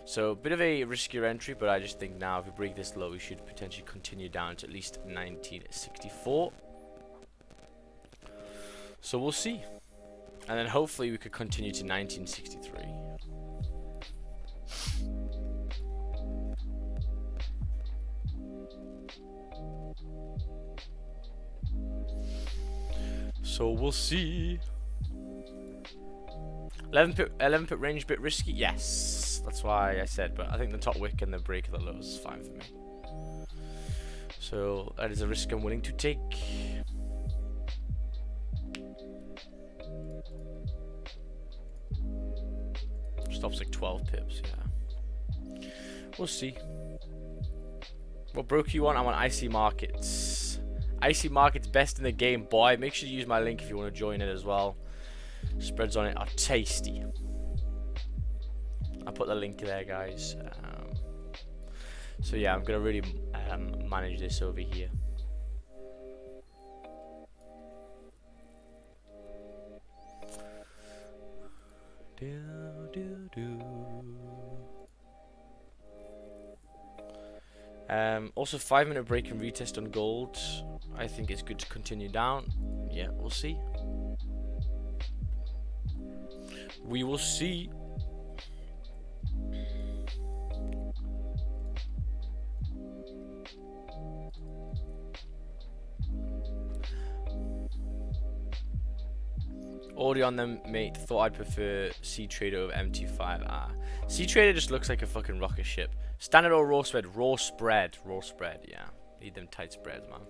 So a bit of a riskier entry, but I just think now if we break this low, we should potentially continue down to at least 1964. So we'll see. And then hopefully we could continue to 1963. So we'll see. 11 pip range bit risky. Yes, that's why I said. But I think the top wick and the break of the lows is fine for me. So that is a risk I'm willing to take. Stops like 12 pips. Yeah, we'll see. What broker you want? I'm on IC Markets. IC Markets best in the game, boy. Make sure you use my link if you want to join it as well. Spreads on it are tasty. I'll put the link there, guys. So yeah, I'm gonna really manage this over here. Also 5-minute break and retest on gold. I think it's good to continue down. Yeah, we'll see. We will see. Already on them, mate. Thought I'd prefer C Trader over MT5R. C Trader just looks like a fucking rocket ship. Standard or raw spread? Raw spread. Raw spread, yeah. Need them tight spreads, man.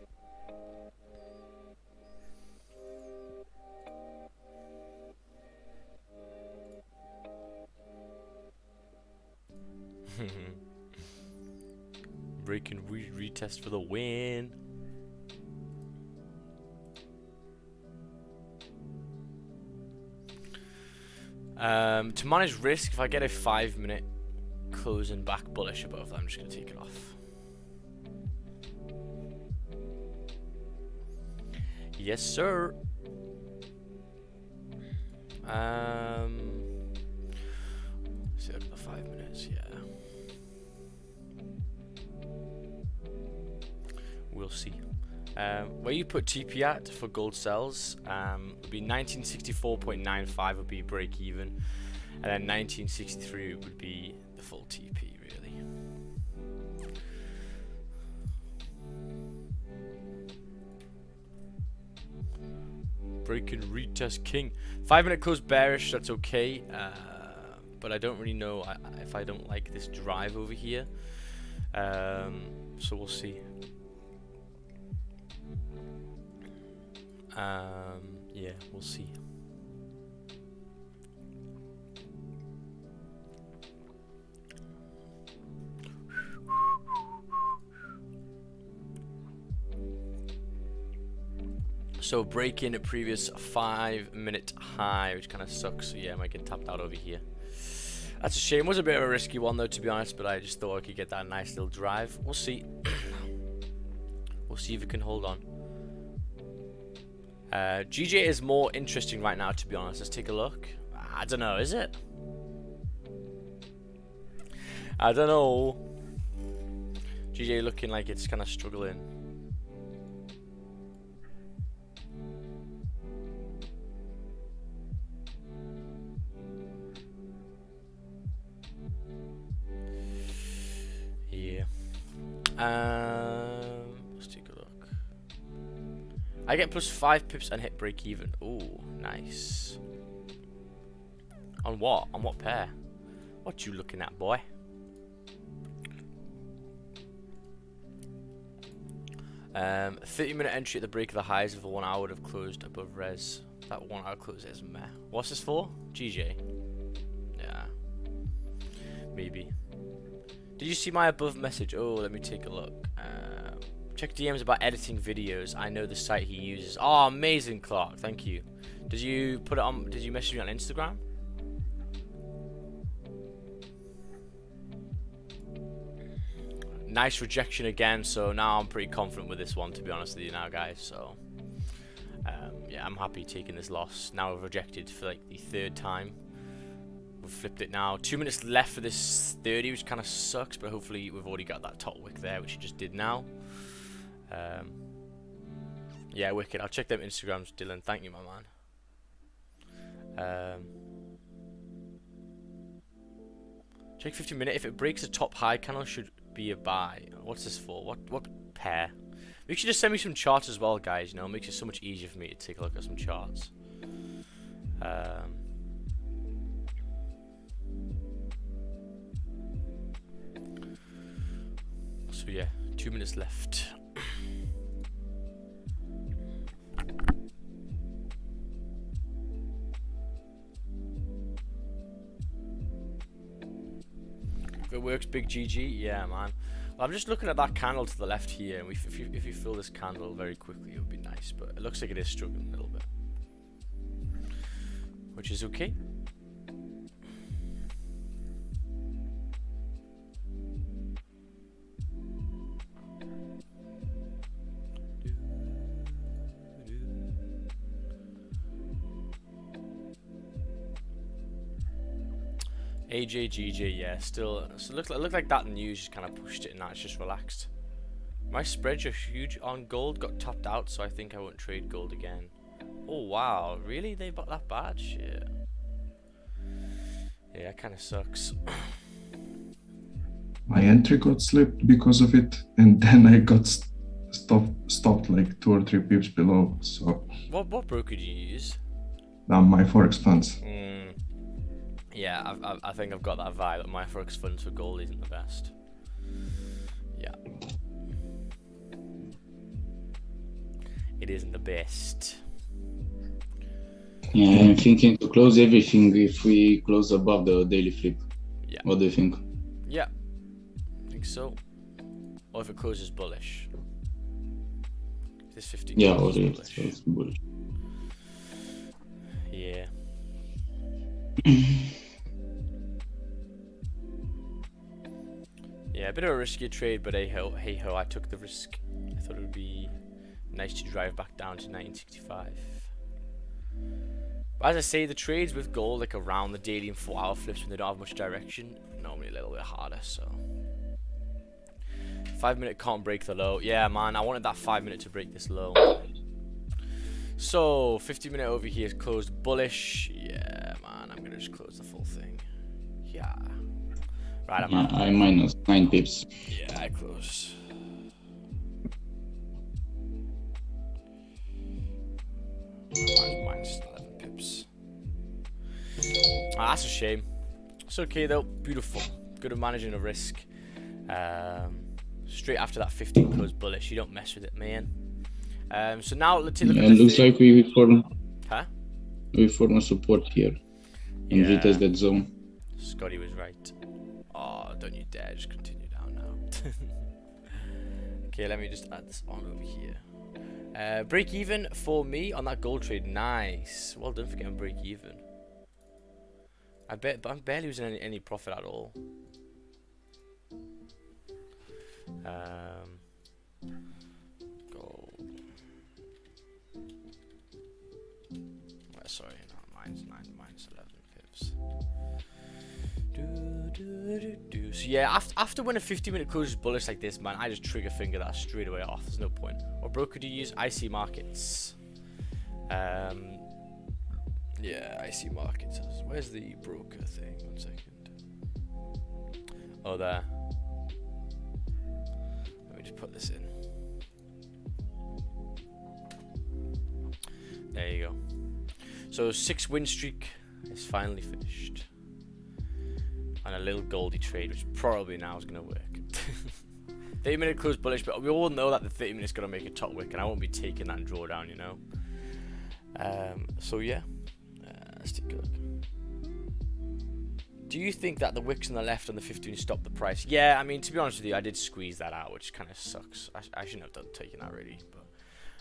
Break and retest for the win. To manage risk, if I get a 5-minute closing back bullish above that, I'm just going to take it off. Yes, sir. See, look at the 5 minutes, yeah. We'll see. Where you put TP at for gold sells would be 1964.95 would be break even, and then 1963 would be the full TP, really. Break and retest king. 5-minute close bearish, that's okay, but I don't really know if I don't like this drive over here, so we'll see. Yeah, we'll see. So break in a previous 5-minute high, which kind of sucks. So yeah, I might get tapped out over here. That's a shame. It was a bit of a risky one though, to be honest, but I just thought I could get that nice little drive. We'll see. We'll see if it can hold on. GJ is more interesting right now, to be honest. Let's take a look. I don't know, is it? I don't know. GJ looking like it's kind of struggling. Yeah. Let's take a look. I get plus 5 pips and hit break even. Ooh, nice. On what? On what pair? What you looking at, boy? Um, 30-minute entry at the break of the highs of the 1 hour would have closed above res. That 1 hour close is meh. What's this for? GJ. Yeah. Maybe. Did you see my above message? Oh, let me take a look. Check DMs about editing videos. I know the site he uses. Oh, amazing, Clark. Thank you. Did you put it on? Did you message me on Instagram? Nice rejection again. So now I'm pretty confident with this one, to be honest with you now, guys. So yeah, I'm happy taking this loss. Now we've rejected for like the 3rd time. We've flipped it now. 2 minutes left for this 30, which kind of sucks, but hopefully we've already got that top wick there, which you just did now. Yeah, wicked. I'll check them Instagrams, Dylan. Thank you, my man. Check 15-minute. If it breaks the top high candle, should be a buy. What's this for? What pair? You should just send me some charts as well, guys. You know, it makes it so much easier for me to take a look at some charts. So yeah, 2 minutes left. If it works, big GG, yeah, man. Well, I'm just looking at that candle to the left here, and if you fill this candle very quickly, it would be nice. But it looks like it is struggling a little bit, which is okay. AJ, GJ, yeah, still. So look like that news just kind of pushed it, and now it's just relaxed. My spreads are huge on gold. Got topped out, so I think I won't trade gold again. Oh wow, really? They bought that bad? Shit. Yeah, it kind of sucks. My entry got slipped because of it, and then I got stopped like 2 or 3 pips below. So What broker do you use? now my forex funds. Yeah, I think I've got that vibe that my FOREX funds for gold isn't the best. Yeah. It isn't the best. Yeah, I'm thinking to close everything if we close above the daily flip. Yeah. What do you think? Yeah, I think so. Or if it closes bullish. This 15 Yeah, or closes if bullish. it's bullish. Yeah. Yeah, a bit of a riskier trade, but hey ho, I took the risk. I thought it would be nice to drive back down to 1965. But as I say, the trades with gold, like around the daily and 4-hour flips when they don't have much direction, normally a little bit harder, so. 5 minute can't break the low. Yeah, man, I wanted that 5 minute to break this low. So, 50 minute over here is closed bullish. Yeah, man, I'm gonna just close the full thing. Yeah. Right, I'm out. I minus 9 pips. Yeah, I close. Minus 11 pips. That's a shame. It's okay though. Beautiful. Good at managing a risk. Straight after that 15 close bullish, you don't mess with it, man. So now let's take a look at And the looks thing. like we form a support here and Yeah. retest that zone. Scotty was right. Oh, don't you dare just continue down now. Okay, let me just add this on over here. Break even for me on that gold trade. Nice. Well done for getting break even. I bet, but I'm barely losing any profit at all. Gold. Sorry, not minus 11 pips. So yeah, after when a 50-minute closes bullish like this, man, I just trigger finger that straight away off. There's no point. What broker do you use? IC Markets. Yeah, IC Markets. Where's the broker thing? 1 second. Oh, there. Let me just put this in. There you go. So 6 win streak is finally finished. And a little goldie trade, which probably now is going to work. 30-minute close bullish, but we all know that the 30 minutes going to make a top wick, and I won't be taking that drawdown, you know. So yeah, let's take a look. Do you think that the wicks on the left on the 15 stopped the price? Yeah, I mean, to be honest with you, I did squeeze that out, which kind of sucks. I shouldn't have taken that really, but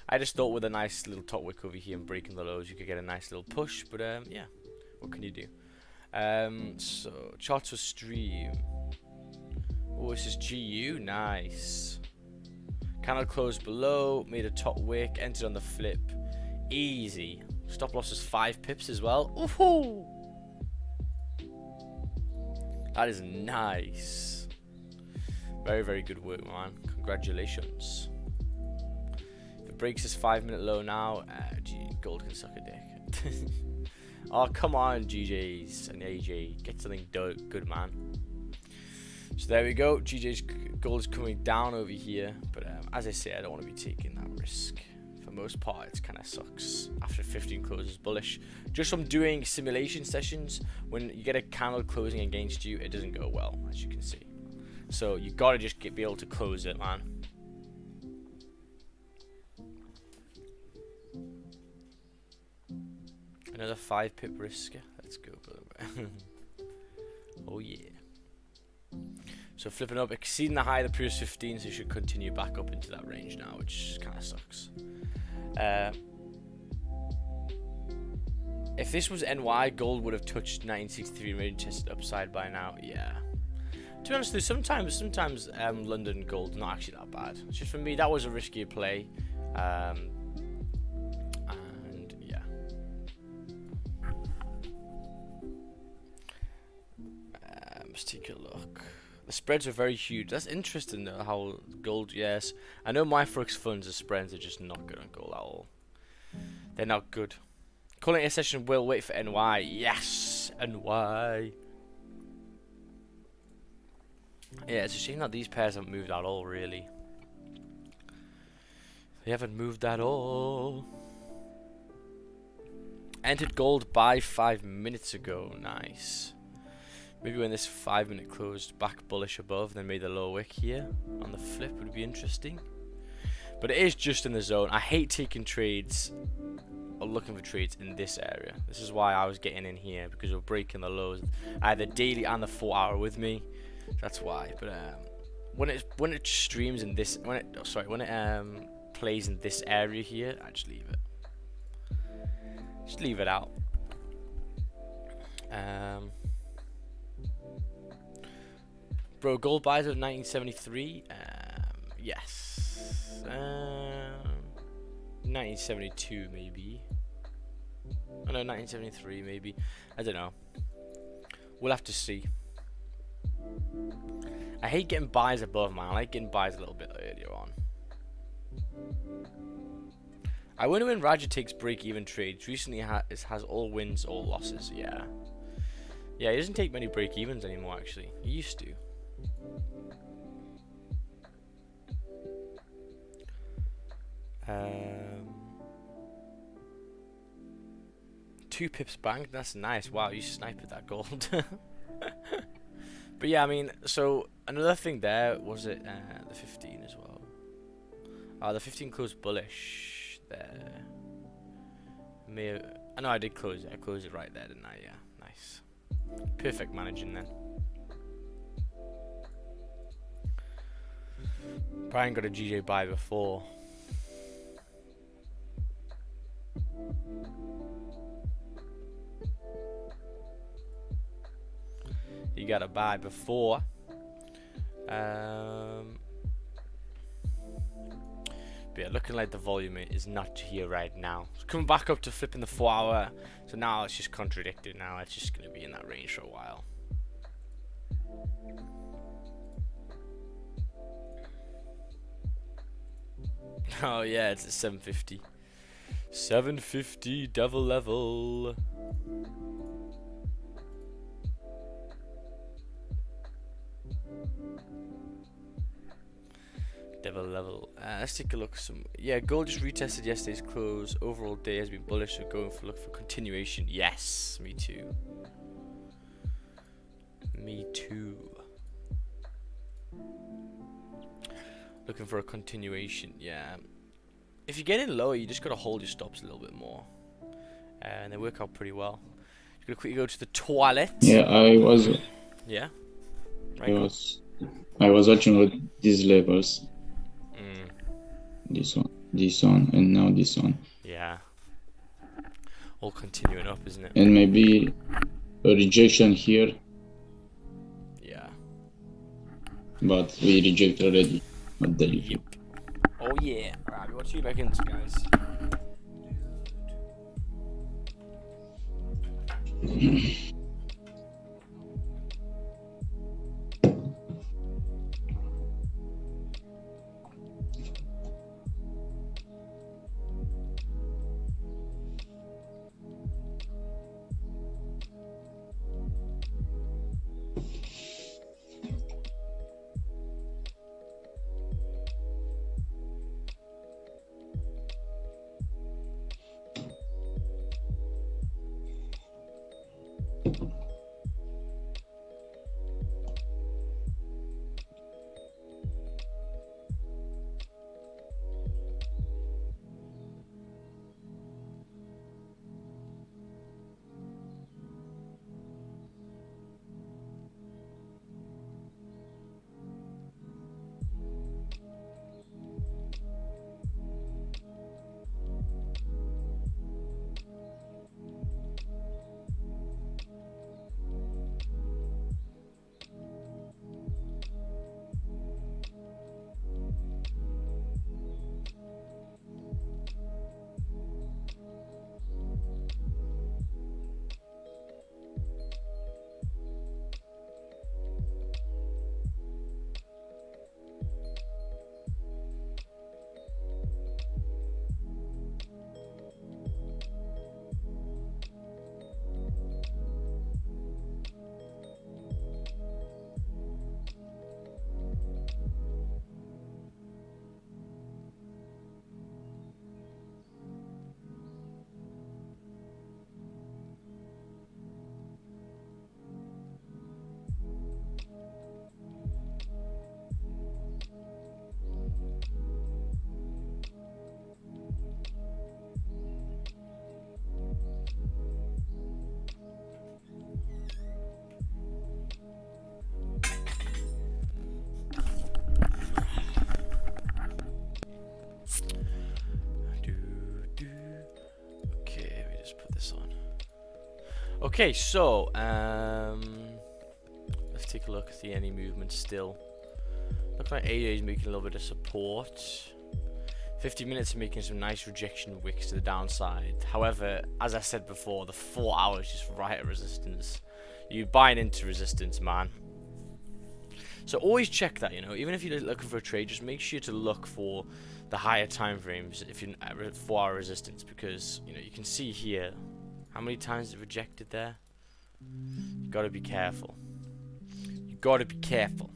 I just thought with a nice little top wick over here and breaking the lows, you could get a nice little push. But yeah, what can you do? So charts for stream. Oh, this is GU. Nice. Candle closed below, made a top wick, entered on the flip. Easy. Stop loss is 5 pips as well. Ooh, that is nice. Very, very good work, man. Congratulations. If it breaks this 5-minute low now, gold can suck a dick. Oh, come on, GJs and AJ. Get something good, man. So there we go. GJ's gold is coming down over here. But as I say, I don't want to be taking that risk. For most part, it kind of sucks after 15 closes bullish. Just from doing simulation sessions, when you get a candle closing against you, it doesn't go well, as you can see. So you gotta just be able to close it, man. Another 5 pip risk. Let's go. Oh yeah. So flipping up, exceeding the high of the previous 15, so you should continue back up into that range now, which kind of sucks. If this was NY, gold would have touched 1963 and tested upside by now. Yeah. To be honest, though, sometimes London gold's not actually that bad. It's just for me, that was a riskier play. And yeah. Let's take a look. The spreads are very huge. That's interesting though, how gold, yes. I know my FOREX funds, the spreads are just not good on gold at all. They're not good. Calling it a session, we'll wait for NY. Yes, NY. Yeah, it's a shame that these pairs haven't moved at all, really. They haven't moved at all. Entered gold by 5 minutes ago. Nice. Maybe when this 5 minute closed back bullish above, then made the low wick here on the flip would be interesting. But it is just in the zone. I hate taking trades or looking for trades in this area. This is why I was getting in here, because we're breaking the lows. I had the daily and the 4 hour with me. That's why. But when it streams in this, when it plays in this area here, I just leave it. Just leave it out. Bro, gold buys of 1973. Yes. 1972 maybe. Oh no, 1973 maybe. I don't know. We'll have to see. I hate getting buys above, man. I like getting buys a little bit earlier on. I wonder when Raja takes break-even trades. Recently has all wins, all losses. Yeah. Yeah, he doesn't take many break-evens anymore, actually. He used to. 2 pips banked. That's nice. Wow, you sniped that gold. But yeah, I mean, so another thing there was it the 15 as well. The 15 closed bullish there. I know I did close it. I closed it right there, didn't I? Yeah, nice. Perfect managing then. Brian got a GJ buy before. You got to buy before. But yeah, looking like the volume is not here right now. It's coming back up to flipping the 4 hour. So now it's just contradicted. Now it's just going to be in that range for a while. Oh yeah, it's at 750. 750 devil level. Devil level. Let's take a look. Yeah, gold just retested yesterday's close. Overall day has been bullish, so going for look for continuation. Yes, me too. Me too. Looking for a continuation. Yeah. If you get in lower, you just gotta hold your stops a little bit more, and they work out pretty well. Just gonna quickly go to the toilet. Yeah, I was. Yeah. Right, I was watching with these levels. Mm. This one, and now this one. Yeah. All continuing up, isn't it? And maybe a rejection here. Yeah. But we reject already. Not delete. Yep. Oh yeah. Alright, we got 2 back ins, guys. Okay, so let's take a look, see any movement still. Looks like AJ is making a little bit of support. 50 minutes of making some nice rejection wicks to the downside. However, as I said before, the 4 hours just right at resistance. You're buying into resistance, man. So always check that, you know, even if you're looking for a trade, just make sure to look for the higher time frames if you're at 4 hour resistance, because you know you can see here how many times it rejected there. You gotta be careful. You gotta be careful.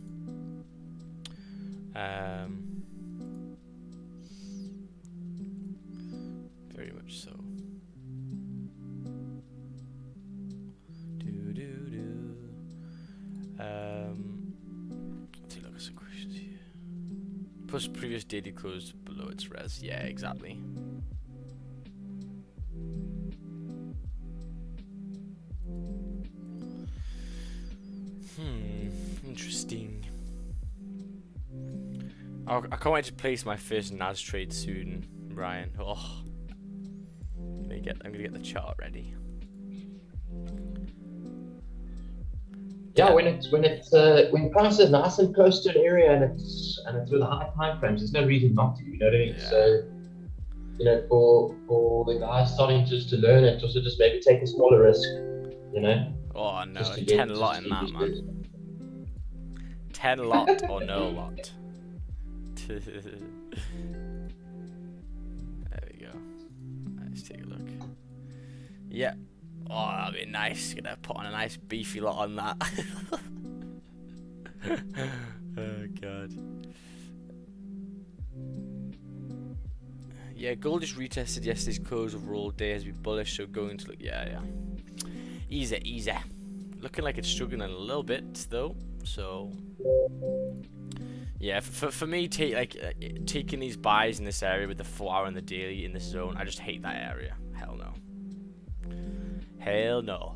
Very much so. Let's take a look at some questions here. Plus previous daily close below its res. Yeah, exactly. Interesting. I can't wait to place my first NAS trade soon, Ryan. Oh, I'm gonna get the chart ready. Yeah, when price is nice and close to an area and it's with the high time frames, there's no reason not to. You know what I mean? Yeah. So, you know, for the guys starting just to learn it, also just maybe take a smaller risk. You know. Oh no, Just to 10 get- lot just in to that, get man. used. 10 lot or no lot. There we go. Let's take a look. Yeah. Oh, that'd be nice. Gonna put on a nice beefy lot on that. Oh god. Yeah, gold just retested yesterday's close overall day has been bullish, so going to look. Yeah. Easy. Looking like it's struggling a little bit though. So yeah, for me, taking these buys in this area with the 4 hour and the daily in this zone, I just hate that area. Hell no.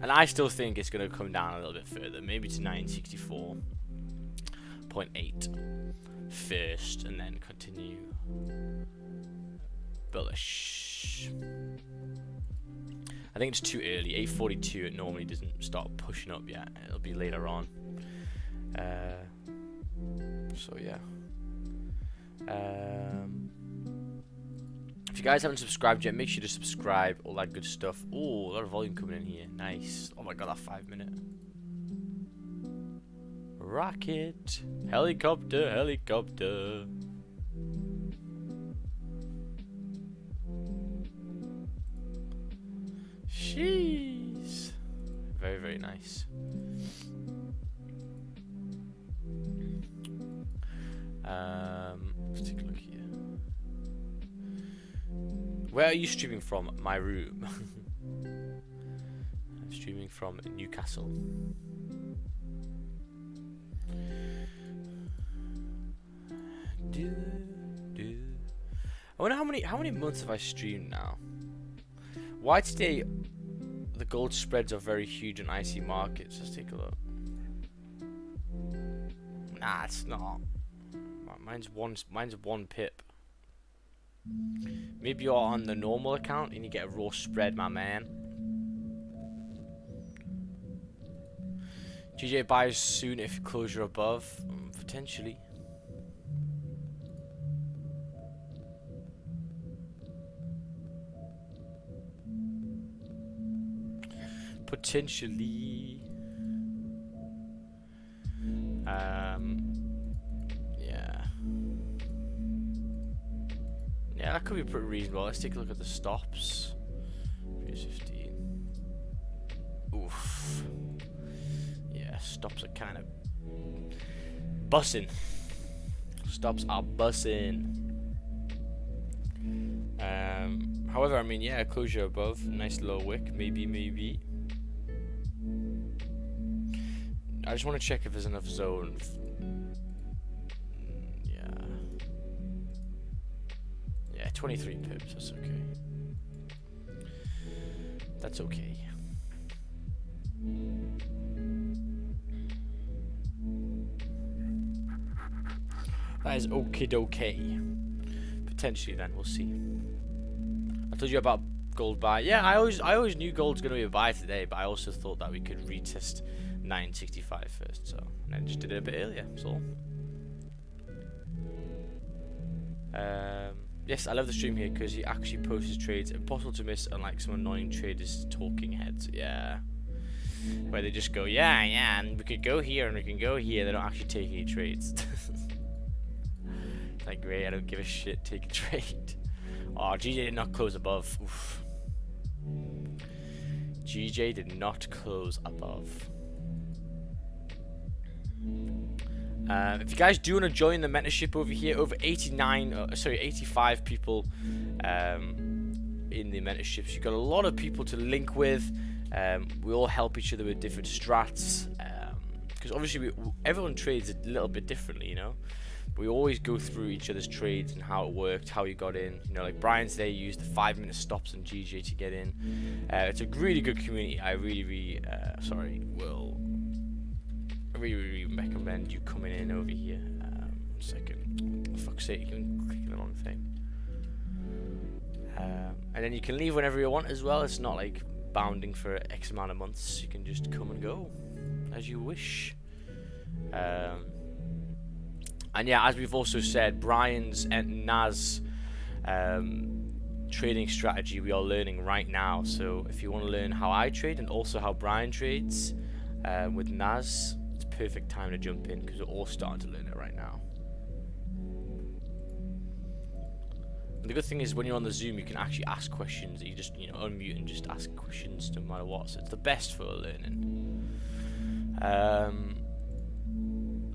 And I still think it's gonna come down a little bit further, maybe to 964.8 first, and then continue bullish. I think it's too early. 8:42. It normally doesn't start pushing up yet. It'll be later on. So yeah. If you guys haven't subscribed yet, make sure to subscribe. All that good stuff. Oh, a lot of volume coming in here. Nice. Oh my god, that 5 minute. Rocket. Helicopter. Jeez. Very, very nice. Let's take a look here. Where are you streaming from? My room. I'm streaming from Newcastle. I wonder how many months have I streamed now? Why today the gold spreads are very huge on IC markets? Let's take a look. Nah, it's not. Mine's one pip. Maybe you're on the normal account and you get a raw spread, my man. GJ buys soon if closure above, potentially. Potentially. Yeah, that could be pretty reasonable. Let's take a look at the stops. 15. Oof. Yeah, stops are kind of bussing. Stops are bussing. However, I mean, yeah, closure above, nice low wick, maybe. I just want to check if there's enough zone. Yeah, 23 pips, that's okay. That's okay. That is okay. Potentially then, we'll see. I told you about gold buy. Yeah, I always knew gold's gonna be a buy today, but I also thought that we could retest 965 first. So and I just did it a bit earlier. That's all. Yes, I love the stream here because he actually posts his trades. Impossible to miss, unlike some annoying traders talking heads. Yeah. Where they just go, yeah, and we could go here and we can go here. They don't actually take any trades. Like, great, I don't give a shit. Take a trade. Oh, GJ did not close above. Oof. GJ did not close above. If you guys do want to join the mentorship over here, over 85 people in the mentorships. You've got a lot of people to link with. We all help each other with different strats. Because obviously everyone trades a little bit differently, you know. But we always go through each other's trades and how it worked, how you got in. You know, like Brian today used the 5-minute stops on GJ to get in. It's a really good community. I really recommend you coming in over here. 1 second. For fuck's sake, I'm clicking the wrong thing. And then you can leave whenever you want as well. It's not like bounding for X amount of months. You can just come and go as you wish. And yeah, as we've also said, Brian's and Naz trading strategy we are learning right now. So if you want to learn how I trade and also how Brian trades with Naz, it's a perfect time to jump in because we're all starting to learn it right now. And the good thing is when you're on the Zoom, you can actually ask questions. You just, you know, unmute and just ask questions no matter what. So it's the best for learning.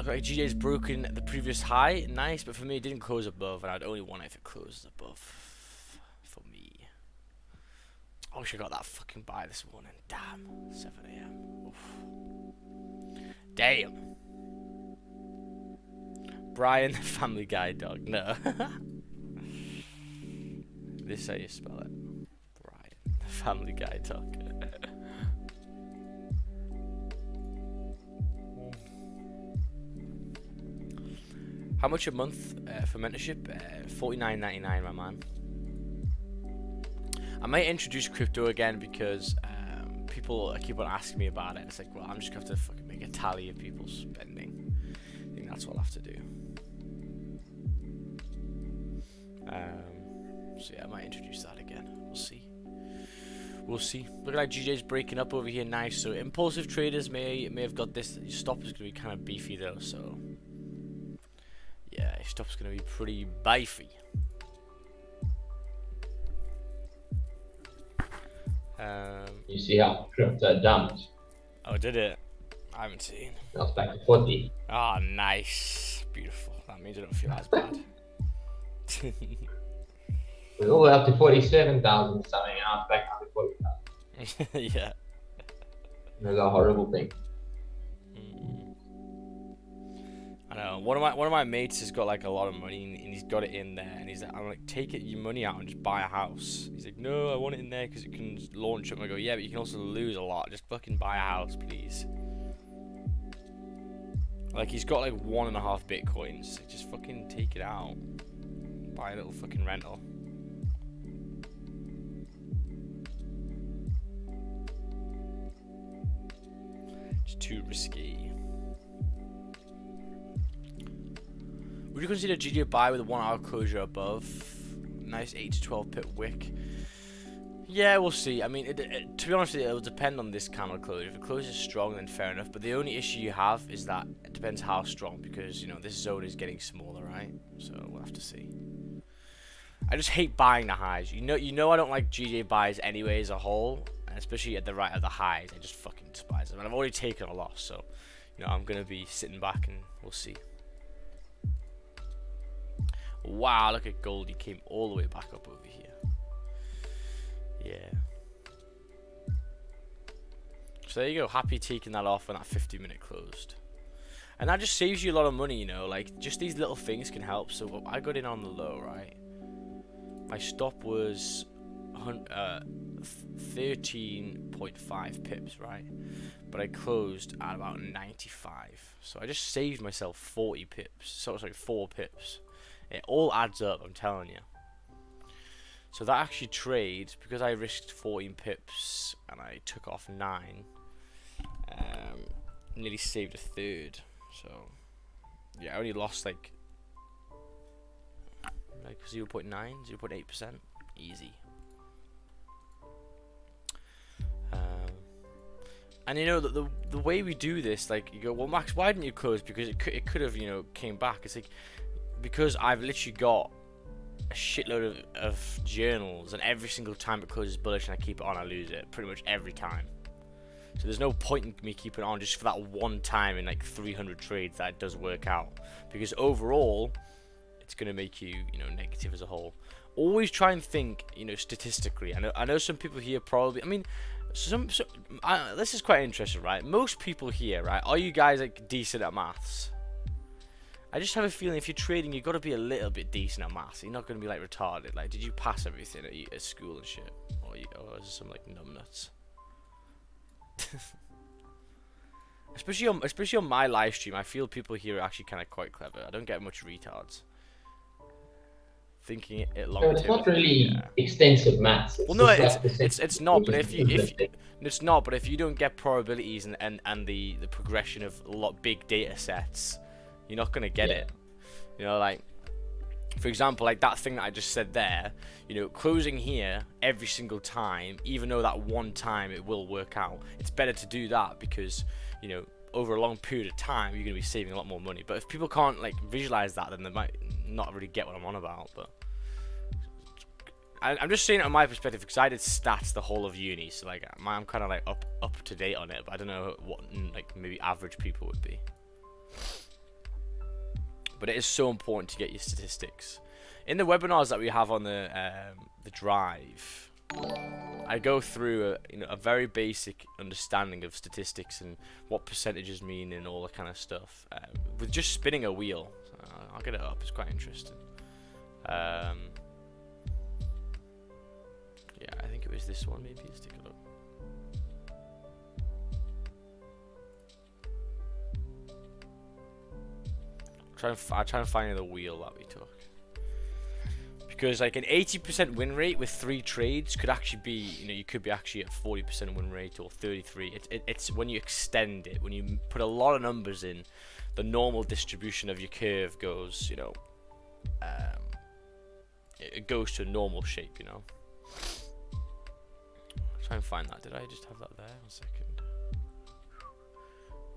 Okay, GJ's broken the previous high. Nice, but for me, it didn't close above, and I'd only want it if it closes above. For me. I wish I got that fucking buy this morning. Damn. 7 a.m. Oof. Damn. Brian, the Family Guy dog. No. This is how you spell it. Brian, the Family Guy dog. How much a month for mentorship? $49.99, my man. I might introduce crypto again because people keep on asking me about it. It's like, well, I'm just going to have to fucking make a tally of people's spending. I think that's what I'll have to do. So yeah, I might introduce that again. We'll see. We'll see. Look like GJ's breaking up over here. Nice. So impulsive traders may have got this. Your stop is going to be kind of beefy though. So yeah, your stop's going to be pretty beefy. You see how crypto dumped? Oh, did it? I haven't seen. Now it's back to 40. Ah, nice. Beautiful. That means I don't feel as bad. We're all up to 47,000 something, and now it's back up to 40,000. Yeah. That's a horrible thing. I know. One of my mates has got like a lot of money and he's got it in there, and he's like, I'm like, take your money out and just buy a house. He's like, no, I want it in there because it can launch up. I go, yeah, but you can also lose a lot. Just fucking buy a house, please. Like, he's got like 1.5 bitcoins. Like, just fucking take it out. Buy a little fucking rental. It's too risky. Would you consider GG a buy with a 1 hour closure above? Nice 8 to 12 pip wick. Yeah, we'll see. I mean, to be honest with you, it will depend on this candle closure. If it closes strong, then fair enough. But the only issue you have is that it depends how strong, because, you know, this zone is getting smaller, right? So we'll have to see. I just hate buying the highs. You know I don't like GJ buys anyway as a whole, and especially at the right of the highs. I just fucking despise them. And I've already taken a loss, so, you know, I'm gonna be sitting back and we'll see. Wow, look at gold. He came all the way back up over here. Yeah. So there you go. Happy taking that off when that 50-minute closed. And that just saves you a lot of money, you know. Like, just these little things can help. So I got in on the low, right? My stop was 13.5 pips, right? But I closed at about 95. So I just saved myself 40 pips. So it's like 4 pips. It all adds up, I'm telling you. So that actually trade, because I risked 14 pips and I took off 9, nearly saved a third. So yeah, I only lost like 0.9, 0.8%, easy. And you know, the way we do this, like, you go, well, Max, why didn't you close? Because it could have, you know, came back. It's like, because I've literally got a shitload of journals, and every single time it closes bullish and I keep it on, I lose it pretty much every time. So there's no point in me keeping it on just for that one time in like 300 trades that it does work out, because overall it's going to make you, you know, negative as a whole. Always try and think, you know, statistically. I know some people here probably, I mean, this is quite interesting, right? Most people here, right, are you guys like decent at maths? I just have a feeling if you're trading, you've got to be a little bit decent at maths. You're not going to be like retarded. Like, did you pass everything at school and shit, or is it some like numbnuts? especially on my live stream, I feel people here are actually kind of quite clever. I don't get much retards thinking it long term. It's not really extensive maths. Well, no, it's not. But if it's not. But if you don't get probabilities and the progression of big data sets, you're not gonna get it. You know, like, for example, like that thing that I just said there. You know, closing here every single time, even though that one time it will work out, it's better to do that because, you know, over a long period of time you're gonna be saving a lot more money. But if people can't like visualize that, then they might not really get what I'm on about. But I'm just saying it on my perspective because I did stats the whole of uni, so like I'm kind of like up to date on it, but I don't know what like maybe average people would be. But it is so important to get your statistics. In the webinars that we have on the drive, I go through a very basic understanding of statistics and what percentages mean and all that kind of stuff with just spinning a wheel. So I'll get it up. It's quite interesting. Yeah, I think it was this one. Maybe let's take a look. I'll try and find the wheel that we took. Because like an 80% win rate with 3 trades could actually be, you know, you could be actually at 40% win rate or 33. It's when you extend it, when you put a lot of numbers in, the normal distribution of your curve goes, you know, it goes to a normal shape, you know. Try and find that. Did I just have that there? 1 second.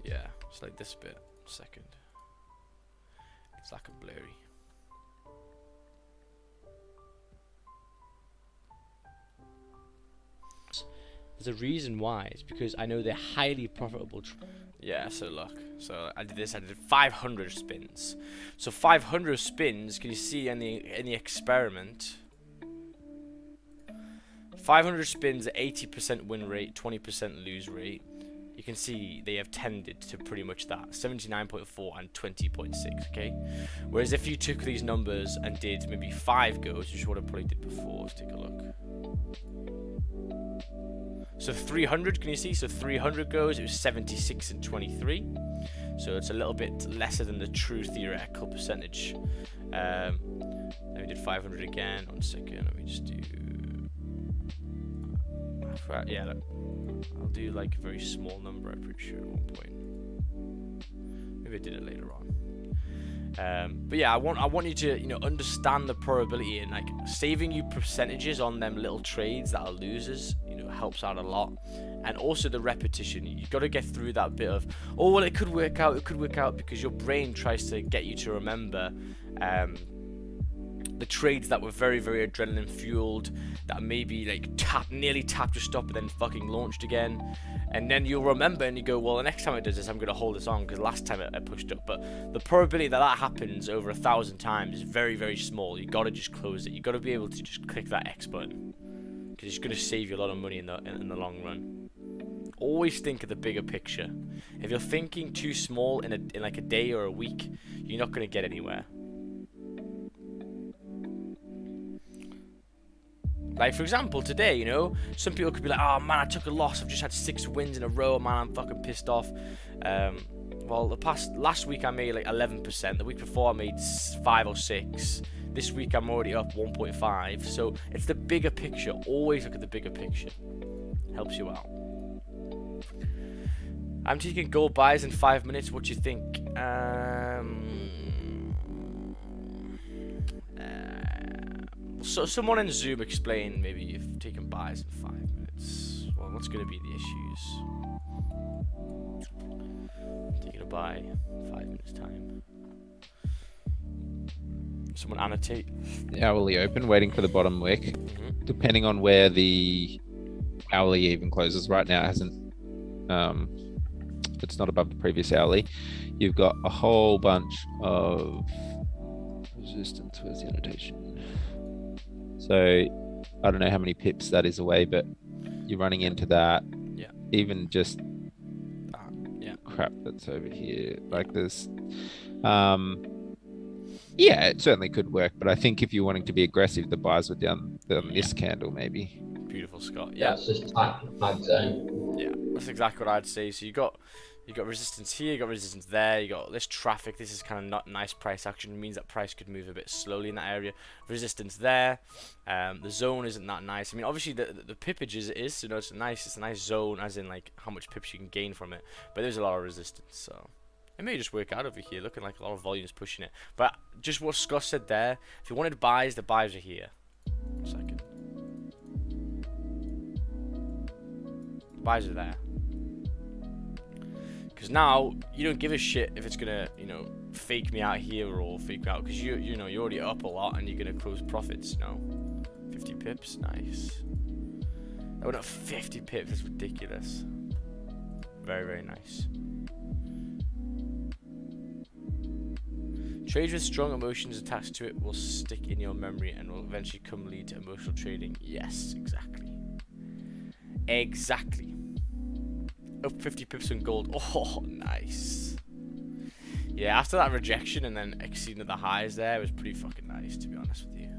Yeah, it's like this bit. 1 second. It's like a blurry. There's a reason why. It's because I know they're highly profitable. Yeah, so look. So I did this. I did 500 spins. So 500 spins. Can you see in the experiment? 500 spins at 80% win rate, 20% lose rate. You can see they have tended to pretty much that, 79.4 and 20.6, okay? Whereas if you took these numbers and did maybe 5 goes, which is what I probably did before, let's take a look. So 300, can you see? So 300 goes, it was 76 and 23. So it's a little bit lesser than the true theoretical percentage. Then we did 500 again. 1 second, let me just do... Yeah, look. I'll do like a very small number, I'm pretty sure at one point. Maybe I did it later on. But yeah, I want you to, you know, understand the probability, and like saving you percentages on them little trades that are losers, you know, helps out a lot. And also the repetition. You've got to get through that bit of, oh well, it could work out, because your brain tries to get you to remember the trades that were very, very adrenaline fueled, that maybe like nearly tapped your stop and then fucking launched again, and then you'll remember and you go, well, the next time it does this, I'm going to hold this on because last time it pushed up. But the probability that happens over 1,000 times is very, very small. You got to just close it. You got to be able to just click that X button because it's going to save you a lot of money in the long run. Always think of the bigger picture. If you're thinking too small in like a day or a week, you're not going to get anywhere. Like, for example, today, you know, some people could be like, oh man, I took a loss, I've just had 6 wins in a row, man, I'm fucking pissed off. Well, last week I made like 11%, the week before I made 5 or 6, This week I'm already up 1.5. So it's the bigger picture. Always look at the bigger picture. Helps you out. I'm taking gold buys in 5 minutes. What do you think? So someone in Zoom explain maybe if taking buys in 5 minutes. Well, what's going to be the issues? Taking a buy 5 minutes time. Someone annotate. Hourly open, waiting for the bottom wick. Depending on where the hourly even closes. Right now, it hasn't. It's not above the previous hourly. You've got a whole bunch of resistance. Where's the annotation? So I don't know how many pips that is away, but you're running into that. Yeah. Even just yeah. Crap that's over here. Like this. Yeah, it certainly could work, but I think if you're wanting to be aggressive, the buys were down this candle maybe. Beautiful, Scott. Yeah, Yeah. it's just tight zone. Yeah, that's exactly what I'd say. So you got resistance here, you got resistance there, you got this traffic. This is kind of not nice price action. It means that price could move a bit slowly in that area. Resistance there. The zone isn't that nice. I mean, obviously the pippage is, you know, it's a nice zone, as in like how much pips you can gain from it. But there's a lot of resistance, so it may just work out over here, looking like a lot of volumes pushing it. But just what Scott said there, if you wanted buys, the buys are here. 1 second. Buys are there. Because now you don't give a shit if it's gonna, you know, fake me out here or fake me out, because you know you're already up a lot and you're gonna close profits. You know, 50 pips, nice. That went up 50 pips. That's ridiculous. Very, very nice. Trades with strong emotions attached to it will stick in your memory and will eventually come lead to emotional trading. Yes, exactly. Exactly. Up 50 pips on gold. Oh, nice. Yeah, after that rejection and then exceeding the highs there, it was pretty fucking nice, to be honest with you.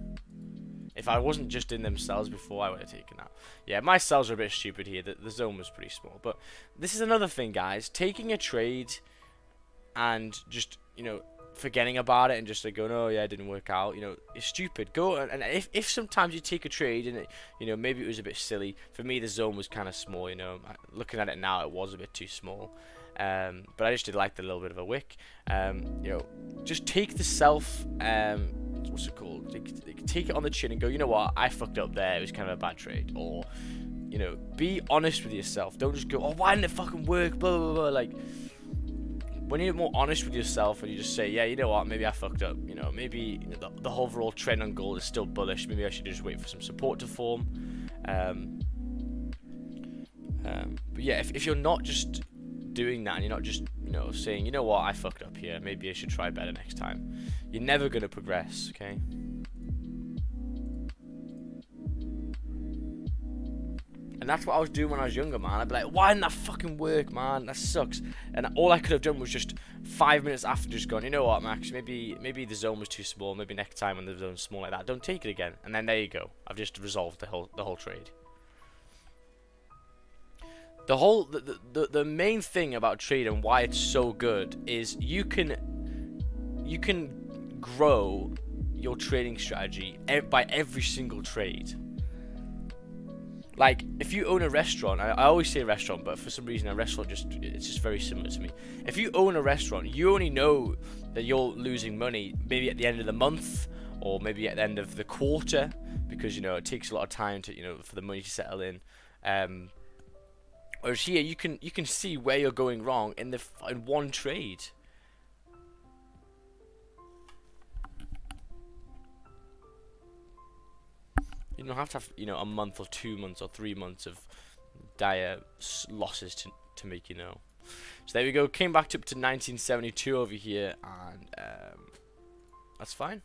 If I wasn't just in them cells before, I would have taken that. Yeah, my cells are a bit stupid here. The zone was pretty small. But this is another thing, guys. Taking a trade and just, you know, forgetting about it and just like going, oh yeah, it didn't work out, you know, it's stupid. Go and if sometimes you take a trade and it, you know, maybe it was a bit silly. For me, the zone was kind of small, you know. Looking at it now, it was a bit too small. But I just did like the little bit of a wick. You know, just take the self, what's it called? Take it on the chin and go, you know what, I fucked up there. It was kind of a bad trade. Or, you know, be honest with yourself. Don't just go, oh, why didn't it fucking work? Blah blah blah. Like, when you're more honest with yourself and you just say, yeah, you know what, maybe I fucked up. You know, maybe you know, the overall trend on gold is still bullish. Maybe I should just wait for some support to form. But yeah, if you're not just doing that and you're not just, you know, saying, you know what, I fucked up here, maybe I should try better next time, you're never going to progress, okay? And that's what I was doing when I was younger, man. I'd be like, why didn't that fucking work, man? That sucks. And all I could have done was just 5 minutes after just gone, you know what, Max, maybe the zone was too small. Maybe next time when the zone's small like that, don't take it again. And then there you go. I've just resolved the whole trade. The main thing about trade and why it's so good is you can grow your trading strategy by every single trade. Like, if you own a restaurant, I always say restaurant, but for some reason a restaurant it's just very similar to me. If you own a restaurant, you only know that you're losing money maybe at the end of the month or maybe at the end of the quarter, because, you know, it takes a lot of time to, you know, for the money to settle in. Whereas here you can see where you're going wrong in one trade. You don't have to have, you know, a month or 2 months or 3 months of dire losses to make, you know. So there we go. Came back up to 1972 over here, and that's fine.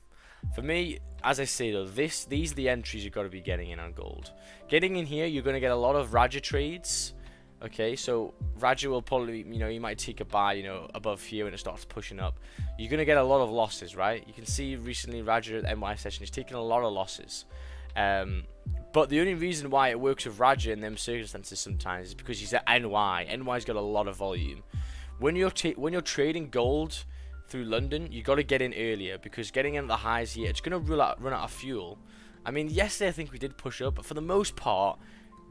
For me, as I say though, these are the entries you've got to be getting in on gold. Getting in here, you're going to get a lot of Raja trades. Okay, so Raja will probably, you know, you might take a buy, you know, above here when it starts pushing up. You're going to get a lot of losses, right? You can see recently Raja at the NY session is taking a lot of losses. But the only reason why it works with Raja in them circumstances sometimes is because he's at NY. NY's got a lot of volume. When you're trading gold through London, you got to get in earlier, because getting in at the highs here, it's going to run out of fuel. I mean, yesterday I think we did push up, but for the most part,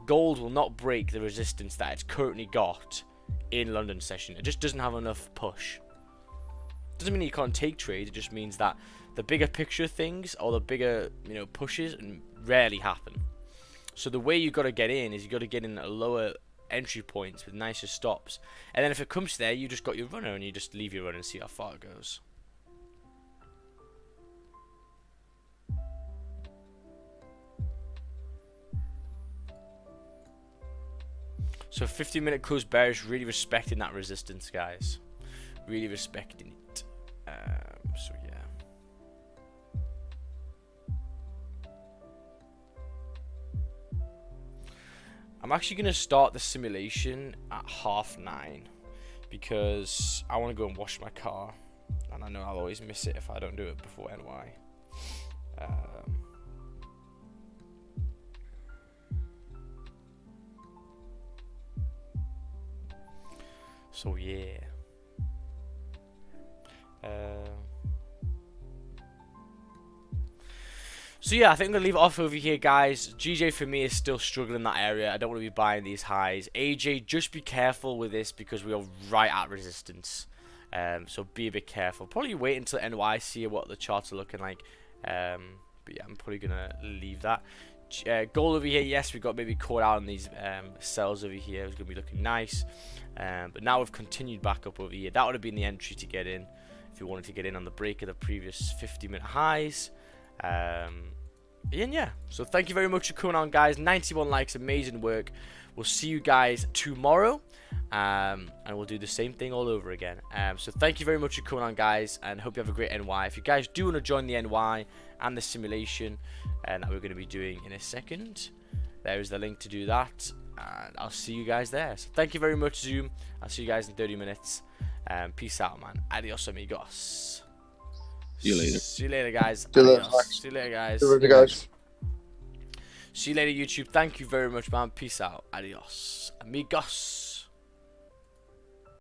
gold will not break the resistance that it's currently got in London session. It just doesn't have enough push. Doesn't mean you can't take trades. It just means that the bigger picture things, or the bigger, you know, pushes, rarely happen. So the way you got to get in is you got to get in at lower entry points with nicer stops, and then if it comes there, you just got your runner and you just leave your runner and see how far it goes. So 15-minute close bearish, really respecting that resistance, guys. Really respecting it. So yeah. I'm actually going to start the simulation at 9:30 because I want to go and wash my car, and I know I'll always miss it if I don't do it before NY. So yeah. So yeah, I think I'm going to leave it off over here, guys. GJ for me is still struggling in that area. I don't want to be buying these highs. AJ, just be careful with this because we are right at resistance. So be a bit careful. Probably wait until NY, see what the charts are looking like. But yeah, I'm probably going to leave that. Gold over here, yes, we got maybe caught out on these sells over here. It's going to be looking nice. But now we've continued back up over here. That would have been the entry to get in if you wanted to get in on the break of the previous 50-minute highs. And yeah, so thank you very much for coming on, guys. 91 likes, amazing work. We'll see you guys tomorrow, and we'll do the same thing all over again. So thank you very much for coming on, guys, and hope you have a great NY. If you guys do want to join the NY and the simulation that we're going to be doing in a second, there is the link to do that, and I'll see you guys there. So thank you very much, Zoom. I'll see you guys in 30 minutes. Peace out, man. Adios, amigos. See you later. See you later, guys. See you later, Adios. Max. See you later, guys. See you later, guys. See you later, YouTube. Thank you very much, man. Peace out. Adios, amigos.